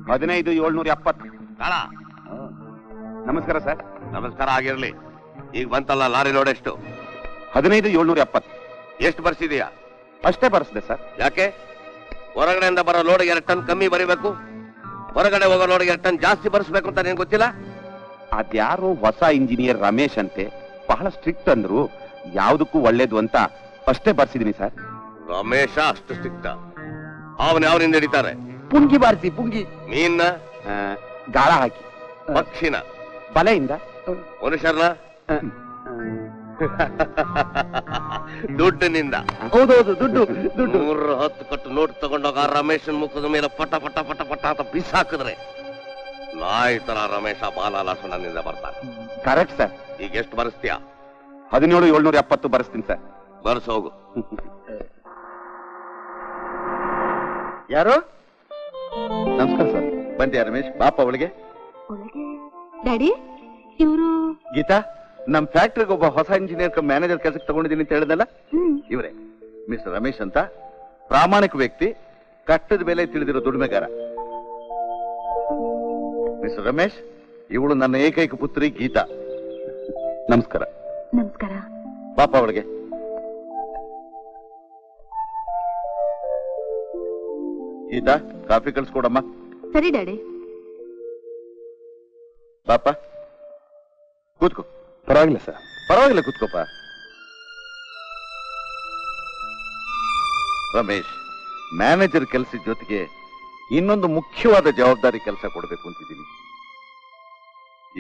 15,770. ನಮಸ್ಕಾರ ಸರ್. ನಮಸ್ಕಾರ ಆಗಿರ್ಲಿ. ಈಗ ಬಂತಲ್ಲ ಲಾರಿ ಲೋಡ್ ಎಷ್ಟು? 15,770. ಎಷ್ಟು ಬರ್ಸಿದೀಯಾ? ಅಷ್ಟೇ ಬರ್ಸಿದೆ ಸರ್. ಯಾಕೆ? ಹೊರಗಡೆಯಿಂದ ಬರೋ ಲೋಡ್ಗೆ 2 ಟನ್ ಕಮ್ಮಿ ಬರಿಬೇಕು, ಹೊರಗಡೆ ಹೋಗೋ ಲೋಡ್ಗೆ 2 ಟನ್ ಜಾಸ್ತಿ ಬರ್ಸ್ಬೇಕು ಅಂತ ನಿನ್ ಗೊತ್ತಿಲ್ಲ? ಅದ್ಯಾರೋ ಹೊಸ ಇಂಜಿನಿಯರ್ ರಮೇಶ್ ಅಂತೆ, ಬಹಳ ಸ್ಟ್ರಿಕ್ಟ್ ಅಂದ್ರು. ಯಾವ್ದಕ್ಕೂ ಒಳ್ಳೇದು ಅಂತ ಅಷ್ಟೇ ಬರ್ಸಿದೀನಿ ಸರ್. ರಮೇಶ ಅಷ್ಟು ಸ್ಟ್ರಿಕ್ಟ್? ಅವನ್ ಯಾವನಿಂದ ಹಿಡಿತಾರೆ? ಪುಂಗಿ ಬಾರಿಸಿ. ಪುಂಗಿ ಮೀನ್ನ ಗಾಳ ಹಾಕಿ. ಪಕ್ಷಿನ ಬಲೆಯಿಂದ. ಮನುಷ್ಯರ್ನ ದುಡ್ಡಿನಿಂದ. ಹೌದೌದು, ದುಡ್ಡು. 110 ಕಟ್ಟು ನೋಟ್ ತಗೊಂಡೋಗ ರಮೇಶನ್ ಮುಖದ ಮೇಲೆ ಪಟ ಪಟ ಪಟ ಪಟ ಅಂತ ಬಿಸಾಕಿದ್ರೆ ನಾಯಿ ತರ ರಮೇಶ ಬಾಲಾಲಸನಿಂದ ಬರ್ತಾನೆ. Correct sir. ಈಗ ಎಷ್ಟು ಬರ್ಸ್ತೀಯಾ? 17,770 ಬರ್ಸ್ತೀನಿ ಸರ್. ಬರ್ಸ್ ಹೋಗು. ಯಾರು? ನಮಸ್ಕಾರ ಸರ್. ಬಂದ್ಯಾ ರಮೇಶ್? ಬಾಪ ಒಳಗೆ. ಡ್ಯಾಡಿ, ಇವರು ಗೀತಾ, ನಮ್ ಫ್ಯಾಕ್ಟ್ರಿಗೆ ಒಬ್ಬ ಹೊಸ ಇಂಜಿನಿಯರ್ ಮ್ಯಾನೇಜರ್ ಕೆಲಸಕ್ಕೆ ತಗೊಂಡಿದ್ದೀನಿ ಅಂತ ಹೇಳಿದಲ್ಲ, ಇವರೇ ಮಿಸ್ಟರ್ ರಮೇಶ್ ಅಂತ. ಪ್ರಾಮಾಣಿಕ ವ್ಯಕ್ತಿ, ಕಟ್ಟದ ಬೆಲೆ ತಿಳಿದಿರೋ ದುಡಿಮೆಗಾರ. ಮಿಸ್ಟರ್ ರಮೇಶ್, ಇವಳು ನನ್ನ ಏಕೈಕ ಪುತ್ರಿ ಗೀತಾ. ನಮಸ್ಕಾರ. ನಮಸ್ಕಾರ. ಬಾಪ ಒಳಗೆ. ಗೀತಾ, ಕಾಫಿ ಕಳ್ಸ್ಕೊಡಮ್ಮ. ಸರಿ ಡ್ಯಾಡಿ. ಬಾಪ ಕೂತ್ಕೋ. ಪರವಾಗಿಲ್ಲ ಸರ್. ಪರವಾಗಿಲ್ಲ, ಕೂತ್ಕೋಪ. ರಮೇಶ್, ಮ್ಯಾನೇಜರ್ ಕೆಲಸದ ಜೊತೆಗೆ ಇನ್ನೊಂದು ಮುಖ್ಯವಾದ ಜವಾಬ್ದಾರಿ ಕೆಲಸ ಕೊಡಬೇಕು ಅಂತಿದ್ದೀನಿ.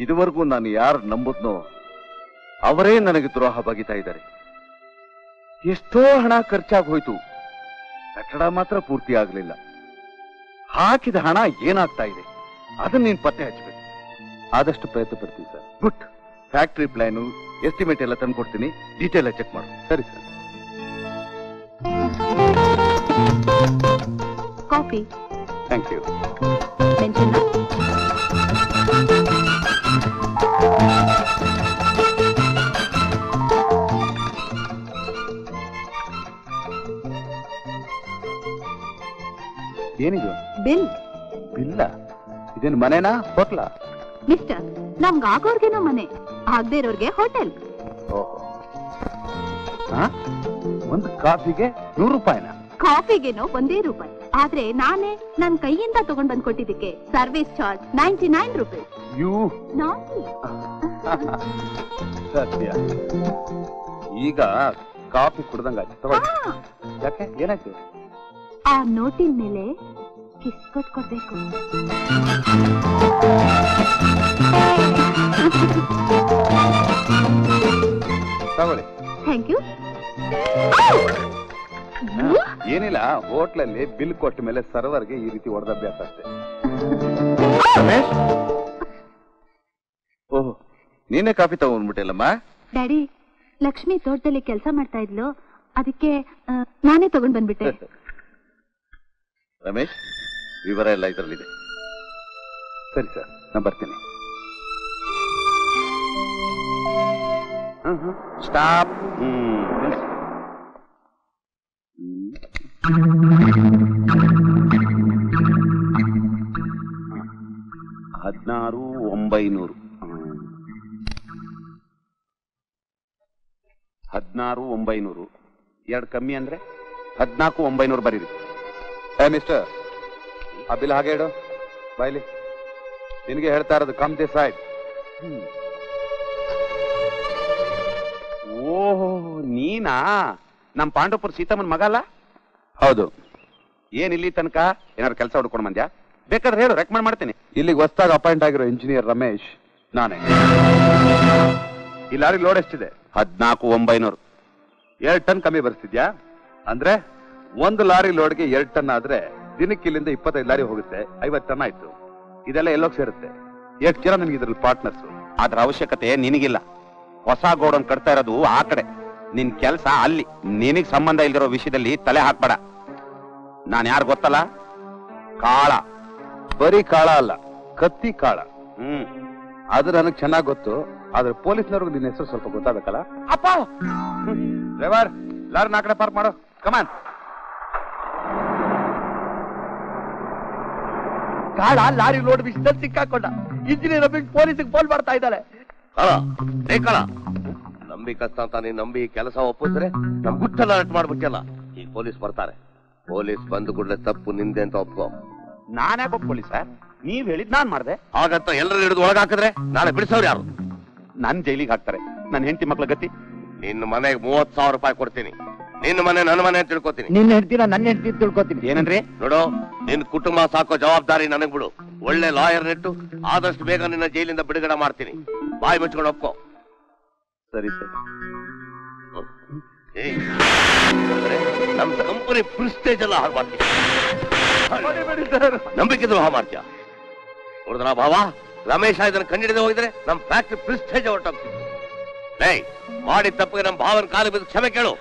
ಇದುವರೆಗೂ ನಾನು ಯಾರು ನಂಬುದ್ನೋ ಅವರೇ ನನಗೆ ದ್ರೋಹ ಬಗಿತಾ ಇದ್ದಾರೆ. ಎಷ್ಟೋ ಹಣ ಖರ್ಚಾಗಿ ಹೋಯ್ತು, ಕಟ್ಟಡ ಮಾತ್ರ ಪೂರ್ತಿ ಆಗಲಿಲ್ಲ. ಹಾಕಿದ ಹಣ ಏನಾಗ್ತಾ ಇದೆ ಅದನ್ನ ನೀನು ಪತ್ತೆ ಹಚ್ಚಬೇಕು. ಆದಷ್ಟು ಪ್ರಯತ್ನ ಪಡ್ತೀವಿ sir. Good. Factory plan, estimate ಎಲ್ಲ ತಂದು ಕೊಡ್ತೀನಿ, ಡೀಟೇಲ್ ಚೆಕ್ ಮಾಡು. ಸರಿ sir. Coffee. Thank you. Mention. ಏನಿದು? ಬಿಲ್. ಇಲ್ಲ, ಇದೇನು ಮನೆನಾ ಹೋಟ್ಲಾ? ಮಿಸ್ಟರ್, ನಮ್ಗೆ ಆಗೋರ್ಗೇನೋ ಮನೆ, ಆಗದೆ ಇರೋರ್ಗೆ ಹೋಟೆಲ್. ಓಹೋ. ಒಂದು ಕಾಫಿಗೆ 100 ರೂಪಾಯಿನ? ಕಾಫಿಗೇನೋ 1 ರೂಪಾಯಿ. ಆದ್ರೆ ನಾನೇ ನನ್ ಕೈಯಿಂದ ತಗೊಂಡ್ ಬಂದ್ ಕೊಟ್ಟಿದ್ದಕ್ಕೆ ಸರ್ವಿಸ್ ಚಾರ್ಜ್ 99 ರೂಪೀಸ್. ಯು ಸತ್ಯ. ಈಗ ಕಾಫಿ ಕುಡ್ದಂಗಾಯ್ತು. ಯಾಕೆ, ಏನಾಯ್ತು? ಆ ನೋಟಿನ ಮೇಲೆ ಕಿಸ್ ಕೊಟ್ಕೊಡ್ಬೇಕು. ತಗೊಳ್ಳಿ. Thank you. ಏನಿಲ್ಲ, ಹೋಟ್ಲಲ್ಲಿ ಬಿಲ್ ಕೊಟ್ಟ ಮೇಲೆ ಸರ್ವರ್ಗೆ ಈ ರೀತಿ ಹೊಡೆದಭ್ಯಾಸ ಅಷ್ಟೇ. ಓಹ್, ನೀನೇ ಕಾಫಿ ತಗೊಂಡ್ಬಿಟ್ಟಿಲ್ಲಮ್ಮ? ಡ್ಯಾಡಿ, ಲಕ್ಷ್ಮಿ ತೋಟದಲ್ಲಿ ಕೆಲಸ ಮಾಡ್ತಾ ಇದ್ಲು, ಅದಕ್ಕೆ ನಾನೇ ತಗೊಂಡ್ ಬಂದ್ಬಿಟ್ಟೆ. ರಮೇಶ್, ವಿವರ ಎಲ್ಲ ಇದರಲ್ಲಿದೆ. ಸರಿ ಸರ್, ನಾನು ಬರ್ತೀನಿ. ಸ್ಟಾಪ್. 16,900. 16,900. 2 ಕಮ್ಮಿ ಅಂದ್ರೆ 14,900 ಬರೀರಿ. ಮಿಸ್ಟರ್, ಆ ಬಿಲ್ ಹಾಗೆ ಇಡು. ಬಾಯ್ಲಿ, ನಿನಗೆ ಹೇಳ್ತಾ ಇರೋದು ಕಮ್ ದಿಸ್ ಸೈಡ್. ಓಹೋ, ನೀನಾ ನಮ್ ಪಾಂಡವಪುರ ಸೀತಮ್ಮನ ಮಗ ಅಲ್ಲ? ಹೌದು. ಏನ್ ಇಲ್ಲಿ ತನಕ ಏನಾದ್ರು ಕೆಲಸ ಹುಡ್ಕೊಂಡು ಬಂದ್ಯಾ? ಬೇಕಾದ್ರೆ ಹೇಳು, ರೆಕಮೆಂಡ್ ಮಾಡ್ತೀನಿ. ಇಲ್ಲಿಗೆ ಹೊಸದಾಗಿ ಅಪಾಯಿಂಟ್ ಆಗಿರೋ ಇಂಜಿನಿಯರ್ ರಮೇಶ್ ನಾನೇ. ಈ ಲಾರಿ ಲೋಡ್ ಎಷ್ಟಿದೆ? 14,900. 2 ಟನ್ ಕಮ್ಮಿ ಬರ್ತಿದ್ಯಾ? ಅಂದ್ರೆ 1 ಲಾರಿ ಲೋಡ್ಗೆ 2 ಟನ್ ಆದ್ರೆ ದಿನಕ್ಕೆ ಇಲ್ಲಿಂದ 25 ಲಾರಿ ಹೋಗುತ್ತೆ, 50 ಟನ್ ಆಯ್ತು. ಇದೆಲ್ಲ ಎಲ್ಲೋಗಿ ಸೇರುತ್ತೆ? ಎಷ್ಟು ಜನ ನಿನ್ಗೆ ಇದ್ರಲ್ಲಿ ಪಾರ್ಟ್ನರ್ಸ್? ಅದ್ರ ಅವಶ್ಯಕತೆ ನಿನಗಿಲ್ಲ. ಹೊಸ ಗೋಡನ್ ಕಟ್ತಾ ಇರೋದು ಆ ಕಡೆ, ನಿನ್ ಕೆಲಸ ಅಲ್ಲಿ. ನಿನಗ್ ಸಂಬಂಧ ಇಲ್ದಿರೋ ವಿಷಯದಲ್ಲಿ ತಲೆ ಹಾಕ್ಬೇಡ. ನಾನ್ ಯಾರು ಗೊತ್ತಲ್ಲ? ಕಾಳ. ಬರೀ ಕಾಳ ಅಲ್ಲ, ಕತ್ತಿ ಕಾಳ. ಅದು ನನಗ್ ಚೆನ್ನಾಗ್ ಗೊತ್ತು. ಆದ್ರೆ ಪೊಲೀಸ್ನವ್ರಿಗೆ ನಿನ್ನ ಹೆಸರು ಸ್ವಲ್ಪ ಗೊತ್ತಾಗಬೇಕಲ್ಲ. ಅಪ್ಪ ಡ್ರೈವರ್, ಲಾರಿ ಆ ಕಡೆ ಪಾರ್ಕ್ ಮಾಡೋ. ಕಮಾನ್. ಕಾಳ ಲಾರಿ ಲೋಡ್ ವಿಷಯದಲ್ಲಿ ಸಿಕ್ಕಾಕೊಂಡ. ಇಂಜಿನಿಯರ್ ಬಿಟ್ಟು ಪೊಲೀಸಿಗೆ ಫೋನ್ ಮಾಡ್ತಾ ಇದ್ದಾಳೆ. ನಂಬಿಕಸ್ತ ಅಂತ ನೀನ್ ನಂಬಿ ಕೆಲಸ ಒಪ್ಪಿದ್ರೆ ನಮ್ ಗುಟ್ಟೆಲ್ಲ ಅರೆಸ್ಟ್ ಮಾಡ್ಬಿಟ್ಟಲ್ಲ. ಈಗ ಪೊಲೀಸ್ ಬರ್ತಾರೆ. ಪೊಲೀಸ್ ಬಂದು ಕೂಡಲೇ ತಪ್ಪು ನಿಂದೆ ಅಂತ ಒಪ್ಕೋ. ನಾನೇ ಒಪ್ಕೊಳ್ಳಿ ಸರ್, ನೀವ್ ಹೇಳಿದ್ ನಾನ್ ಮಾಡ್ದೆ. ಹಾಗಂತ ಎಲ್ಲರೂ ಹಿಡಿದು ಒಳಗಾಕಿದ್ರೆ ನಾಳೆ ಬಿಡಿಸೋರು ಯಾರು? ನನ್ ಜೈಲಿಗೆ ಹಾಕ್ತಾರೆ. ನನ್ನ ಹೆಂಡತಿ ಮಕ್ಳ ಗತಿ. ನಿನ್ನ ಮನೆಗೆ 30,000 ರೂಪಾಯಿ ಕೊಡ್ತೀನಿ. ನಿನ್ನ ಮನೆ ನನ್ನ ಮನೆ ಅಂತ ತಿಳ್ಕೊತೀನಿ. ನಿನ್ನ ಹೆಂಡ್ತಿನ ನನ್ನ ಹೆಂಡ್ತಿ ತಿಳ್ಕೊತೀನಿ. ಏನಂದ್ರೆ ನೋಡು, ನಿನ್ ಕುಟುಂಬ ಸಾಕೋ ಜವಾಬ್ದಾರಿ ನನಗ್ ಬಿಡು. ಒಳ್ಳೆ ಲಾಯರ್ ನೆಟ್ಟು ಆದಷ್ಟು ಬೇಗ ನಿನ್ನ ಜೈಲಿಂದ ಬಿಡುಗಡೆ ಮಾಡ್ತೀನಿ. ಬಾಯಿ ಮುಚ್ಕೊಂಡು ಒಪ್ಕೋ. ಸರಿ ಸರ್. ನಮ್ ಕಂಪನಿ ಪ್ರಿಸ್ಟೇಜ್ ಎಲ್ಲ ಹಾಳು ಮಾಡ್ತೀನಿ. ನಂಬಿಕೆ ದ್ರೋಹ ಮಾಡ್ತೀಯ. ನೋಡಿದ್ರ ಭಾವ, ರಮೇಶ ಇದನ್ನ ಕಂಡಿಡಿದ ಹೋಗಿದ್ರೆ ನಮ್ ಫ್ಯಾಕ್ಟ್ರಿ ಪ್ರಿಸ್ಟೇಜ್ ಹೊರಟೋಗ್ತಿತ್ತು. ಮಾಡಿ ತಪ್ಪಿಗೆ ನಮ್ ಭಾವನ ಕಾಲು ಬಿದ್ದು ಕ್ಷಮೆ ಕೇಳು.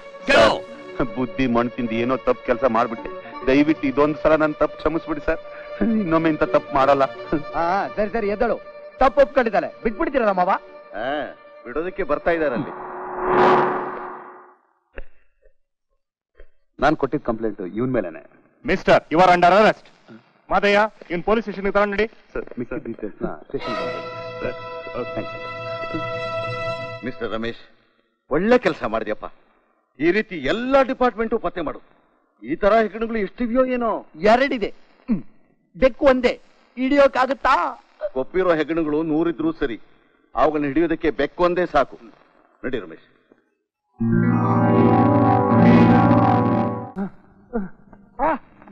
ಬುದ್ಧಿ ಮಣ್ತಿಂದ ಏನೋ ತಪ್ಪು ಕೆಲಸ ಮಾಡ್ಬಿಟ್ಟೆ. ದಯವಿಟ್ಟು ಇದೊಂದು ಸಲ ನನ್ ತಪ್ಪು ಕ್ಷಮಿಸ್ಬಿಡಿ ಸರ್. ಇನ್ನೊಮ್ಮೆ ಇಂತ ತಪ್ಪು ಮಾಡಲ್ಲ. ಸರಿ ಸರಿ ಎದ್ದಳು. ತಪ್ಪು ಒಪ್ಕೊಂಡಿದ್ದಾಳೆ. ಬಿಟ್ಬಿಡ್ತೀರ ನಮ್ಮವ? ಬಿಡೋದಕ್ಕೆ ಬರ್ತಾ ಇದಾರಲ್ಲಿ. ನಾನು ಕೊಟ್ಟಿದ್ದ ಕಂಪ್ಲೇಂಟ್ ಇವನ್ ಮೇಲೆನೆ. Mister, you are under arrest. Madayya, ಇವನ್ ಪೊಲೀಸ್ ಸ್ಟೇಷನ್ ತಗೊಂಡು ನಡಿ. ಮಿಸ್ಟರ್ ರಮೇಶ್, ಒಳ್ಳೆ ಕೆಲಸ ಮಾಡಿದ್ಯಪ್ಪ. ಈ ರೀತಿ ಎಲ್ಲಾ ಡಿಪಾರ್ಟ್ಮೆಂಟು ಪತ್ತೆ ಮಾಡು. ಈ ತರ ಹೆಗ್ಗಣಗಳು ಎಷ್ಟಿವೆಯೋ ಏನೋ. ಎರಡಿದೆ. ಬೆಕ್ಕು ಒಂದೇ ಹಿಡಿಯೋಕಾಗುತ್ತಾ? ಒಪ್ಪಿರೋ ಹೆಗ್ಗಣಗಳು 100 ಇದ್ರೂ ಸರಿ, ಅವುಗಳನ್ನ ಹಿಡಿಯೋದಕ್ಕೆ ಬೆಕ್ಕೊಂದೇ ಸಾಕು. ನಡಿ ರಮೇಶ್.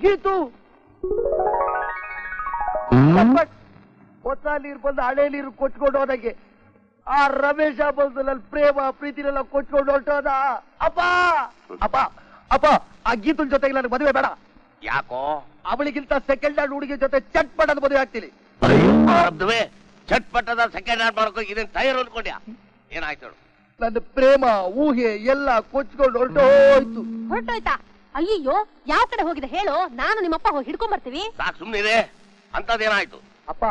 ಗೀತು ಹೊಸ ನೀರು ಬಂದು ಹಳೆ ನೀರು ಕೊಚ್ಕೊಂಡು ಹೋದಂಗೆ ಆ ರಮೇಶ ಬಂದಲ್ಲಿ ಪ್ರೇಮ ಪ್ರೀತಿನೆಲ್ಲ ಕೊಚ್ಕೊಂಡು ಹೊರಟೋದ. ಅಪ್ಪ ಅಪ್ಪ ಅಪ್ಪ, ಆ ಗೀತನ ಜೊತೆಗೆ ನನಗೆ ಮದುವೆ ಬೇಡ. ಯಾಕೋ? ಅವಳಿಗಿಂತ ಸೆಕೆಂಡ್ ಹ್ಯಾಂಡ್ ಹುಡುಗಿ ಜೊತೆ ಚಟ್ ಪಟ್ಟದ ಮದುವೆ ಆಗ್ತೀನಿ. ಚಟ್ಪಟ್ಟದ ಸೆಕೆಂಡ್ ಹ್ಯಾಂಡ್ ಮಾಡ್ಕೋ. ಇದನ್ನ ಟೈರ್ ಅನ್ಕೊಂಡ್ಯಾ? ಏನಾಯ್ತು? ನನ್ನ ಪ್ರೇಮ ಊಹೆ ಎಲ್ಲ ಕೊಚ್ಕೊಂಡು ಹೊರಟೋಯ್ತು. ಹೊರಟೋಯ್ತಾ? ಅಯ್ಯೋ, ಯಾವ ಕಡೆ ಹೋಗಿದೆ ಹೇಳು, ನಾನು ನಿಮ್ಮಪ್ಪ ಹೋಗಿ ಹಿಡ್ಕೊಂಡ್ ಬರ್ತೀವಿ. ಸಾಕು, ಸುಮ್ನಿದೆ. ಅಂತದೇನಾಯ್ತು? ಅಪ್ಪ,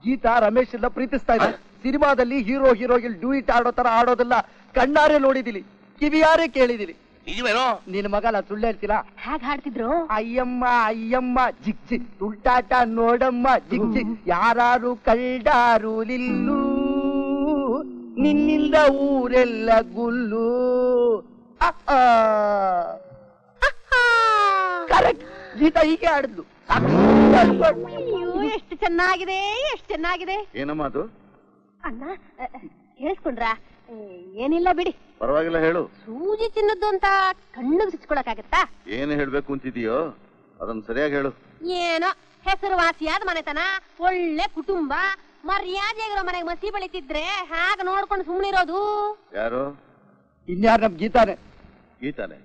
ಗೀತಾ ರಮೇಶ್ ಎಲ್ಲ ಪ್ರೀತಿಸ್ತಾ ಇದ್ದಾರೆ. ಸಿನಿಮಾದಲ್ಲಿ ಹೀರೋ ಹೀರೋಗಿಲ್ ಡ್ಯೂಯಿಟ್ ಆಡೋ ತರ ಆಡೋದಲ್ಲ ಕಣ್ಣಾರೆ ನೋಡಿದಿನಿ, ಕಿವಿಯಾರೆ ಕೇಳಿದಿನಿ. ನಿಜವೇನೋ? ನಿನ್ ಮಗನ ಸುಳ್ಳು ಹೇಳ್ತೀರಾ? ಹೇಗ್ ಹಾಡ್ತಿದ್ರು? ಅಯ್ಯಮ್ಮ ಅಯ್ಯಮ್ಮ ಜಿಗ್ ಜಿಗ್ ತುಂಟಾಟ ನೋಡಮ್ಮ ಜಿಗ್ ಜಿಗ್, ಯಾರು ಕಳ್ದಾರು ನಿಲ್ಲು, ನಿನ್ನಿಂದ ಊರೆಲ್ಲ ಗುಲ್ಲು. ಕರೆಕ್ಟ್, ಗೀತಾ ಹೀಗೆ ಆಡಿದ್ಲು. ಎಷ್ಟು ಚೆನ್ನಾಗಿದೆ, ಎಷ್ಟು ಚೆನ್ನಾಗಿದೆ. ಏನಮ್ಮ ಅದು? ಅಣ್ಣ ಕೇಳಿಸ್ಕೊಂಡ್ರ? ಏನಿಲ್ಲ ಬಿಡಿ. ಪರವಾಗಿಲ್ಲ, ಹೇಳು. ಸೂಜಿ ಚಿನ್ನದ್ದು ಅಂತ ಕಣ್ಣಿಗೆ ಸಿಚ್ಕೊಳಕಾಗತ್ತಾ? ಏನು ಹೇಳ್ಬೇಕು ಅಂತಿದೀಯೋ ಅದನ್ನ ಸರಿಯಾಗಿ ಹೇಳು. ಏನೋ ಹೆಸರುವಾಸಿಯಾದ ಮನೆತನ, ಒಳ್ಳೆ ಕುಟುಂಬ, ಮರ್ಯಾದೆಗಿರೋ ಮನೆಗೆ ಮಸಿ ಬೆಳಿತಿದ್ರೆ ಹಾಗ ನೋಡ್ಕೊಂಡು ಸುಮ್ಮನಿರೋದು. ಯಾರು? ಇನ್ಯಾರು? ನಮ್ ಗೀತಾನೆ. ಗೀತಾನೆ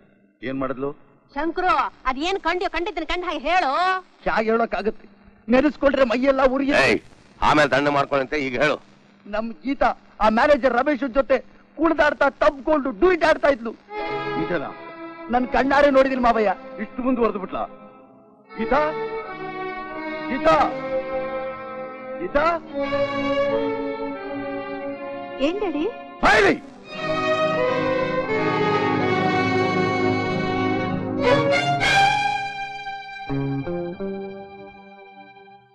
ಏನ್ ಮಾಡಿದ್ಲು? ಶಂಕರು, ಅದೇನ್ ಕಂಡಿದ್ದೀನಿ ಕಂಡ ಹಾಗೆ ಹೇಳು. ಹೇಗೆ ಹೇಳೋಕ್ಕಾಗತ್ತೆ? ನೆನೆಸ್ಕೊಂಡ್ರೆ ಮೈಯೆಲ್ಲ ಉರಿ. ಆಮೇಲೆ ದಂಡ ಮಾಡ್ಕೊಂಡಂತೆ ಈಗ ಹೇಳು. ನಮ್ ಗೀತಾ ಆ ಮ್ಯಾನೇಜರ್ ರಮೇಶ್ ಜೊತೆ ಕುಣಿದಾಡ್ತಾ ತಬ್ಕೊಂಡು ಡೂಯಿಟ್ ಆಡ್ತಾ ಇದ್ಲು. ಗೀತನ ನನ್ ಕಣ್ಣಾರೆ ನೋಡಿದಿನಿ ಮಾವಯ್ಯ. ಇಷ್ಟು ಮುಂದುವರೆದು ಬಿಟ್ಲ? ಗೀತಾ, ಗೀತಾ, ಗೀತಾ, ಏನ್ ಡ್ಯಾಡಿ? ಬಾಯ್ಲಿ.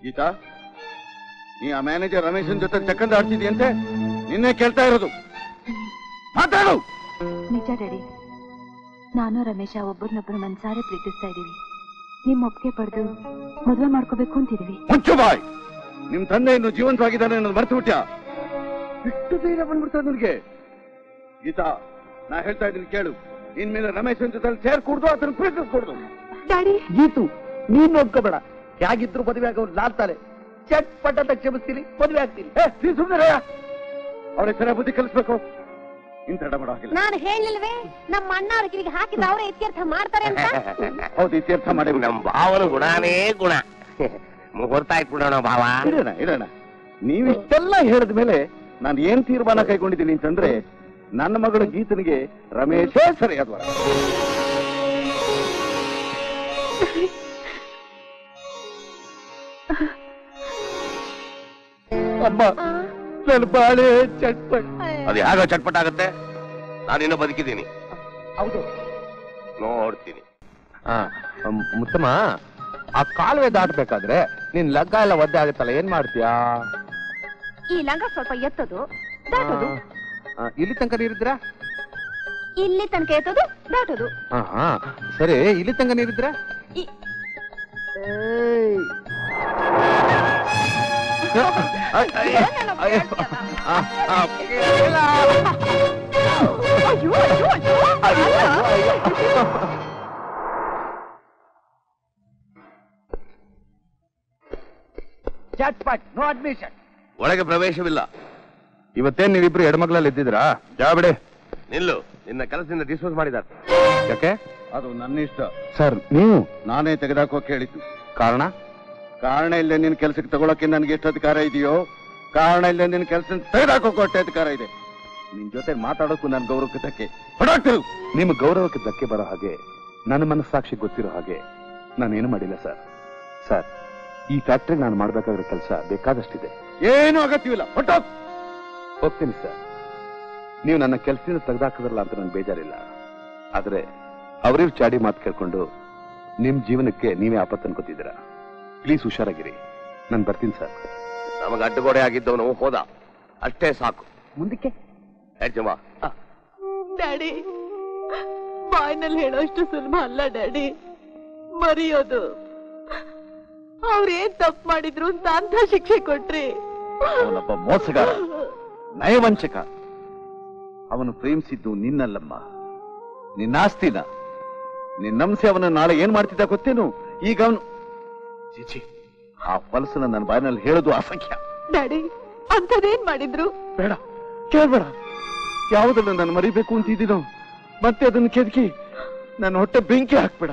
ಗೀತಾ, ನೀ ಆ ಮ್ಯಾನೇಜರ್ ರಮೇಶನ್ ಜೊತೆ ಚಕ್ಕಂದ ಆಡ್ತಿದ್ಯಂತೆ, ನಿನ್ನೆ ಕೇಳ್ತಾ ಇರೋದು. ಮಾತಾಡು. ನಿಜ ಡ್ಯಾಡಿ, ನಾನು ರಮೇಶ ಒಬ್ಬರನ್ನೊಬ್ಬರು ಮನ್ಸಾರೆ ಪ್ರೀತಿಸ್ತಾ ಇದೀವಿ. ನಿಮ್ ಒಪ್ಪಿಗೆ ಪಡೆದು ಮದುವೆ ಮಾಡ್ಕೋಬೇಕು ಅಂತಿದೀವಿ. ಮುಚ್ಚು ಬಾಯ್. ನಿಮ್ ತಂದೆ ಇನ್ನು ಜೀವಂತವಾಗಿದ್ದಾನೆ ಅನ್ನೋದು ಮರ್ತು ಬಿಟ್ಟ. ಇಷ್ಟು ಧೈರ್ಯ ಬಂದ್ಬಿಡ್ತದೆ ನಿನ್ಗೆ? ಗೀತಾ, ನಾ ಹೇಳ್ತಾ ಇದ್ದೀನಿ ಕೇಳು. ಇನ್ಮೇಲೆ ರಮೇಶನ್ ಜೊತೆ ಸೇರ್ ಕುಡ್ದು ಅದನ್ನ ಪ್ರೀತಿಸ್ಕೊಡ್ದು. ಡ್ಯಾಡಿ, ಗೀತು ನೀನ್ ನೋಡ್ಕೋಬೇಡ. ಹೇಗಿದ್ರು ಮದುವೆ ಆಗೋರು ಲಾಲ್ತಾಳೆ. ಚಟ್ ಪಟ್ ಅಂತ ಕ್ಷಮಿಸ್ತೀನಿ, ಮದುವೆ ಆಗ್ತೀನಿ. ನೀನ್ ಸುಮ್ಮನೆ ಅವ್ರಿಗೆ ಸರಿಯಾಗಿ ಬುದ್ಧಿ ಕಲಿಸ್ಬೇಕು. ಇಂತ ಮಾಡೋ ಹಾಗಿಲ್ಲ. ನಾನು ಹೇಳಿಲ್ವೇ ನಮ್ಮ ಅಣ್ಣ ಅವ್ರ ಕಿವಿಗೆ ಹಾಕಿದ್ರೆ ಅವರೇ ಇತ್ಯರ್ಥ ಮಾಡ್ತಾರೆ ಅಂತ? ಹೌದು, ಇತ್ಯರ್ಥ ಮಾಡಿ. ನಮ್ ಭಾವನ ಗುಣನೇ ಗುಣ. ಮುಹೂರ್ತಾಯ್ತು ಬಿಡೋಣ ಭಾವ. ಇರೋಣ ಇರೋಣ. ನೀವಿಷ್ಟೆಲ್ಲ ಹೇಳಿದ ಮೇಲೆ ನಾನು ಏನ್ ತೀರ್ಮಾನ ಕೈಗೊಂಡಿದ್ದೀನಿ ಅಂತಂದ್ರೆ, ನನ್ನ ಮಗಳು ಗೀತನಿಗೆ ರಮೇಶೇ ಸರಿಯಾದ. ಅಮ್ಮ, ನನ್ನ ಬಾಳೆ ಚಟ್ಪಟ್. ಅದು ಹೇಗೋ ಚಟ್ಪಟ್ ಆಗುತ್ತೆ? ನಾನಿನ್ನೂ ಬದುಕಿದ್ದೀನಿ. ಹೌದು, ನೋಡ್ತೀನಿ. ಮುತ್ತಮ್ಮ, ಆ ಕಾಲುವೆ ದಾಟಬೇಕಾದ್ರೆ ನಿನ್ ಲಗ್ಗ ಎಲ್ಲ ಒದ್ದೆ ಆಗುತ್ತಲ್ಲ, ಏನ್ ಮಾಡ್ತೀಯಾ? ಈ ಲಂಗ ಸ್ವಲ್ಪ ಎತ್ತದು ದಾಟೋದು, ಇಲ್ಲಿ ತನಕ ನೀರಿದ್ರ? ಇಲ್ಲಿ ತನಕ ಎತ್ತದು ದಾಟೋದು. ಸರಿ, ಇಲ್ಲಿ ತನಕ ನೀರಿದ್ರ? ಚಟ್ಪಟ್, ನೋ ಅಡ್ಮಿಷನ್. ಒಳಗೆ ಪ್ರವೇಶವಿಲ್ಲ. ಇವತ್ತೇನ್ ನೀವಿಬ್ರು ಹೆಣ್ಮಕ್ಳಲ್ಲಿ ಇದ್ದಿದ್ರಾ? ಯಾವ ಬಿಡಿ. ನಿಲ್ಲು, ನಿನ್ನ ಕೆಲಸದಿಂದ ಡಿಸ್ಮಿಸ್ ಮಾಡಿದ್ದಾರೆ. ಯಾಕೆ? ಅದು ನನ್ನ ಇಷ್ಟ ಸರ್. ನೀವು? ನಾನೇ ತೆಗೆದಾಕೋಕೆ ಹೇಳಿದ್ದು. ಕಾರಣ? ಕಾರಣ ಇಲ್ಲದೆ ನಿನ್ ಕೆಲ್ಸಕ್ಕೆ ತಗೊಳಕ್ಕೆ ನನ್ಗೆ ಎಷ್ಟು ಅಧಿಕಾರ ಇದೆಯೋ, ಕಾರಣ ಇಲ್ಲದೆ ನಿನ್ ಕೆಲಸ ತೆಗೆದಾಕೋಕೆ ಅಷ್ಟೇ ಅಧಿಕಾರ ಇದೆ. ನಿನ್ ಜೊತೆ ಮಾತಾಡೋಕ್ಕೂ ನನ್ ಗೌರವಕ್ಕೆ ಧಕ್ಕೆ ಹೊಡಾಕ್ತಿರು. ನಿಮ್ಮ ಗೌರವಕ್ಕೆ ಧಕ್ಕೆ ಬರೋ ಹಾಗೆ, ನನ್ನ ಮನಸ್ಸಾಕ್ಷಿ ಗೊತ್ತಿರೋ ಹಾಗೆ ನಾನೇನು ಮಾಡಿಲ್ಲ ಸರ್. ಸರ್, ಈ ಫ್ಯಾಕ್ಟ್ರಿ ನಾನು ಮಾಡ್ಬೇಕಾಗಿರೋ ಕೆಲಸ ಬೇಕಾದಷ್ಟಿದೆ. ಏನು ಅಗತ್ಯವಿಲ್ಲ, ಹೊಟ್ಟೋಗ್. ಹೋಗ್ತೀನಿ ಸರ್. ನೀವು ನನ್ನ ಕೆಲಸದಿಂದ ತೆಗೆದಾಕಿದ್ರಲ್ಲ ಅಂತ ನನ್ಗೆ ಬೇಜಾರಿಲ್ಲ. ಆದ್ರೆ ಅವ್ರಿವ್ ಚಾಡಿ ಮಾತು ಕೇಳ್ಕೊಂಡು ನಿಮ್ ಜೀವನಕ್ಕೆ ನೀವೇ ಆಪತ್ತು ಅನ್ಕೋತಿದ್ದೀರಾ. ಪ್ಲೀಸ್ ಹುಷಾರಾಗಿರಿ. ನಾನು ಬರ್ತೀನಿ ಸರ್. ನಮಗೆ ಅಡ್ಡಗೋಡೆ ಆಗಿದ್ದವನು ಹೋದ, ಅಷ್ಟೇ ಸಾಕು. ಮುಂದಕ್ಕೆ ಹೆಜ್ಜಮ್ಮ. ಡ್ಯಾಡಿ, ಬಾಯ್ನಲ್ಲಿ ಹೇಳೋಷ್ಟು ಸುಲಭ ಅಲ್ಲ ಡ್ಯಾಡಿ, ಮರೆಯೋದು. ಅವ್ರೇನ್ ತಪ್ಪು ಮಾಡಿದ್ರು ಅಂತ ಅಂತ ಶಿಕ್ಷೆ ಕೊಟ್ರಿ. ಅವನೊಬ್ಬ ಮೋಸಗಾರ, ನಯವಂಚಕ. ಅವನು ಪ್ರೇಮಿಸಿದ್ದು ನಿನ್ನಲ್ಲಮ್ಮ, ನಿನ್ನಾಸ್ತಿನ. ನಿನ್ನಂಸೆ ಅವನ ನಾಳೆ ಏನ್ ಮಾಡ್ತಿದ್ದ ಗೊತ್ತೇನು? ಈಗ ಅವನು ಚಿಚಿ, ಆ ಫಲಸನ ನನ್ನ ಬಾಯಿನಲ್ಲಿ ಹೇಳೋದು ಅಸಖ್ಯ. ಡ್ಯಾಡಿ, ಅಂಥದ್ದೇನ್ ಮಾಡಿದ್ರು? ಬೇಡ, ಕೇಳ್ಬೇಡ. ಯಾವುದನ್ನು ನಾನು ಮರಿಬೇಕು ಅಂತಿದ್ದೀನೋ ಮತ್ತೆ ಅದನ್ನು ಕೆದಕಿ ನನ್ನ ಹೊಟ್ಟೆ ಬೆಂಕಿ ಹಾಕ್ಬೇಡ.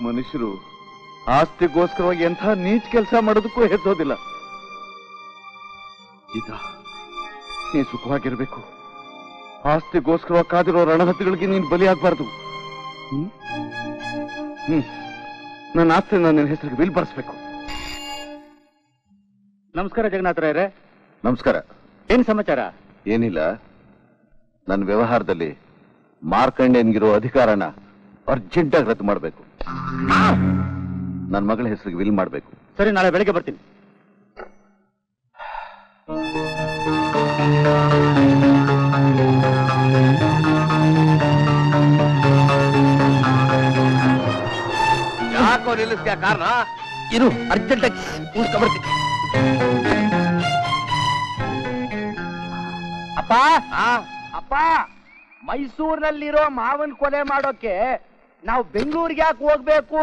ಮನುಷ್ಯರು ಆಸ್ತಿಗೋಸ್ಕರವಾಗಿ ಎಂಥ ನೀಚ್ ಕೆಲಸ ಮಾಡೋದಕ್ಕೂ ಹೆದರೋದಿಲ್ಲ. ಈಗ ನೀ ಸುಖವಾಗಿರ್ಬೇಕು. ಆಸ್ತಿಗೋಸ್ಕರವಾಗಿ ಕಾದಿರೋ ರಣಹದ್ದುಗಳಿಗೆ ನೀನು ಬಲಿಯಾಗಬಾರ್ದು. ನನ್ನ ಆಸ್ತಿ ನನ್ನ ಹೆಸರಿಗೆ ಬಿಲ್ ಬರ್ಸ್ಬೇಕು. ನಮಸ್ಕಾರ ಜಗನ್ನಾಥರಾಯರೇ. ನಮಸ್ಕಾರ. ಏನ್ ಸಮಾಚಾರ? ಏನಿಲ್ಲ, ನನ್ನ ವ್ಯವಹಾರದಲ್ಲಿ ಮಾರ್ಕಂಡೇನ್ಗಿರೋ ಅಧಿಕಾರನ ಅರ್ಜೆಂಟಾಗಿ ರದ್ದು ಮಾಡಬೇಕು. ನನ್ನ ಮಗಳ ಹೆಸರಿಗೆ ವಿಲ್ ಮಾಡಬೇಕು. ಸರಿ, ನಾಳೆ ಬೆಳಗ್ಗೆ ಬರ್ತೀನಿ. ಯಾಕೋ ನಿಲ್ಲಿಸ್ತೀಯ ಕಾರಣ? ಇರು, ಅರ್ಜೆಂಟಾಗಿ ಉಳ್ಕೊಂಡ್ಬರ್ತೀನಿ. ಅಪ್ಪ ಅಪ್ಪ, ಮೈಸೂರಿನಲ್ಲಿರೋ ಮಾವನ್ ಕೊಲೆ ಮಾಡೋಕೆ ನಾವು ಬೆಂಗಳೂರಿಗೆ ಯಾಕೆ ಹೋಗ್ಬೇಕು?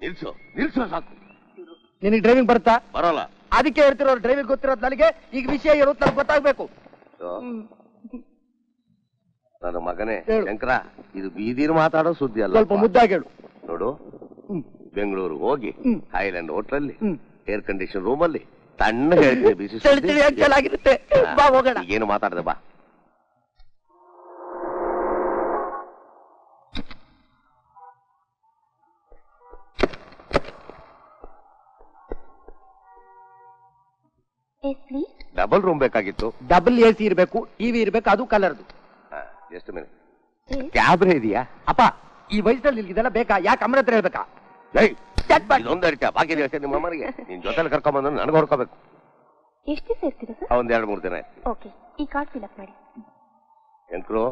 ನಿಲ್ಸು ನಿಲ್ಸು, ಸಾಕು. ನಿನಗೆ ಡ್ರೈವಿಂಗ್ ಬರುತ್ತಾ? ಬರೋಲ್ಲ. ಅದಕ್ಕೆ ಹೇಳ್ತಿರೋ, ಡ್ರೈವಿಂಗ್ ಗೊತ್ತಿರೋದು ನನಗೆ. ಈಗ ವಿಷಯ ಇರೋದು ನನಗೆ ಗೊತ್ತಾಗ್ಬೇಕು. ನನ್ನ ಮಗನೇ ಶಂಕರ, ಇದು ಬೀದಿರು ಮಾತಾಡೋ ಸುದ್ದಿ ಅಲ್ಲ. ಸ್ವಲ್ಪ ಮುದ್ದಾಗಿ ಹೇಳು. ನೋಡು, ಬೆಂಗಳೂರು ಹೋಗಿ ಹೈಲ್ಯಾಂಡ್ ಹೋಟ್ಲಲ್ಲಿ ಏರ್ ಕಂಡೀಷನ್ ರೂಮ್ ಅಲ್ಲಿ ತಣ್ಣ ಹೇಳ್ತೀನಿ, ಬಿಸಿ ಚೆನ್ನಾಗಿರುತ್ತೆ. ಬಾ ಹೋಗೋಣ. ಏನು ಮಾತಾಡದೆ ಬಾ. ಡಬಲ್ ರೂಮ್ ಬೇಕಾಗಿತ್ತು. ಡಬಲ್ AC ಇರಬೇಕು, ಟಿವಿ ಇರಬೇಕು, ಅದು ಕಲರ್ದು. ಎಷ್ಟು ಮೇಲೆ ಕ್ಯಾಬ್ರೆ ಇದೆಯಾ? ಅಪ್ಪ, ಈ ವಯಸ್ಸಲ್ಲಿ ಇದೆಲ್ಲ ಬೇಕಾ? ಯಾಕೆ ಅಮ್ಮನ ಹತ್ರ ಹೇಳ್ಬೇಕಾ? ಇದೊಂದು ಅರಿತ ಬಾಕಿ ದಿವಸ ನಿಮ್ಮ ಅಮ್ಮನಿಗೆ ನಿನ್ ಜೊತೆಲಿ ಕರ್ಕೊಂಡ್ಬಂದು ನನಗೆ ಹೊಡ್ಕೋಬೇಕು. ಎಷ್ಟು ದಿವಸ ಇರ್ತೀರಾ ಸರ್? ಒಂದ್ 2-3 ದಿನ. ಓಕೆ, ಈ ಕಾರ್ಡ್ ಫಿಲ್ ಅಪ್ ಮಾಡಿ. ಎಂಕ್ರು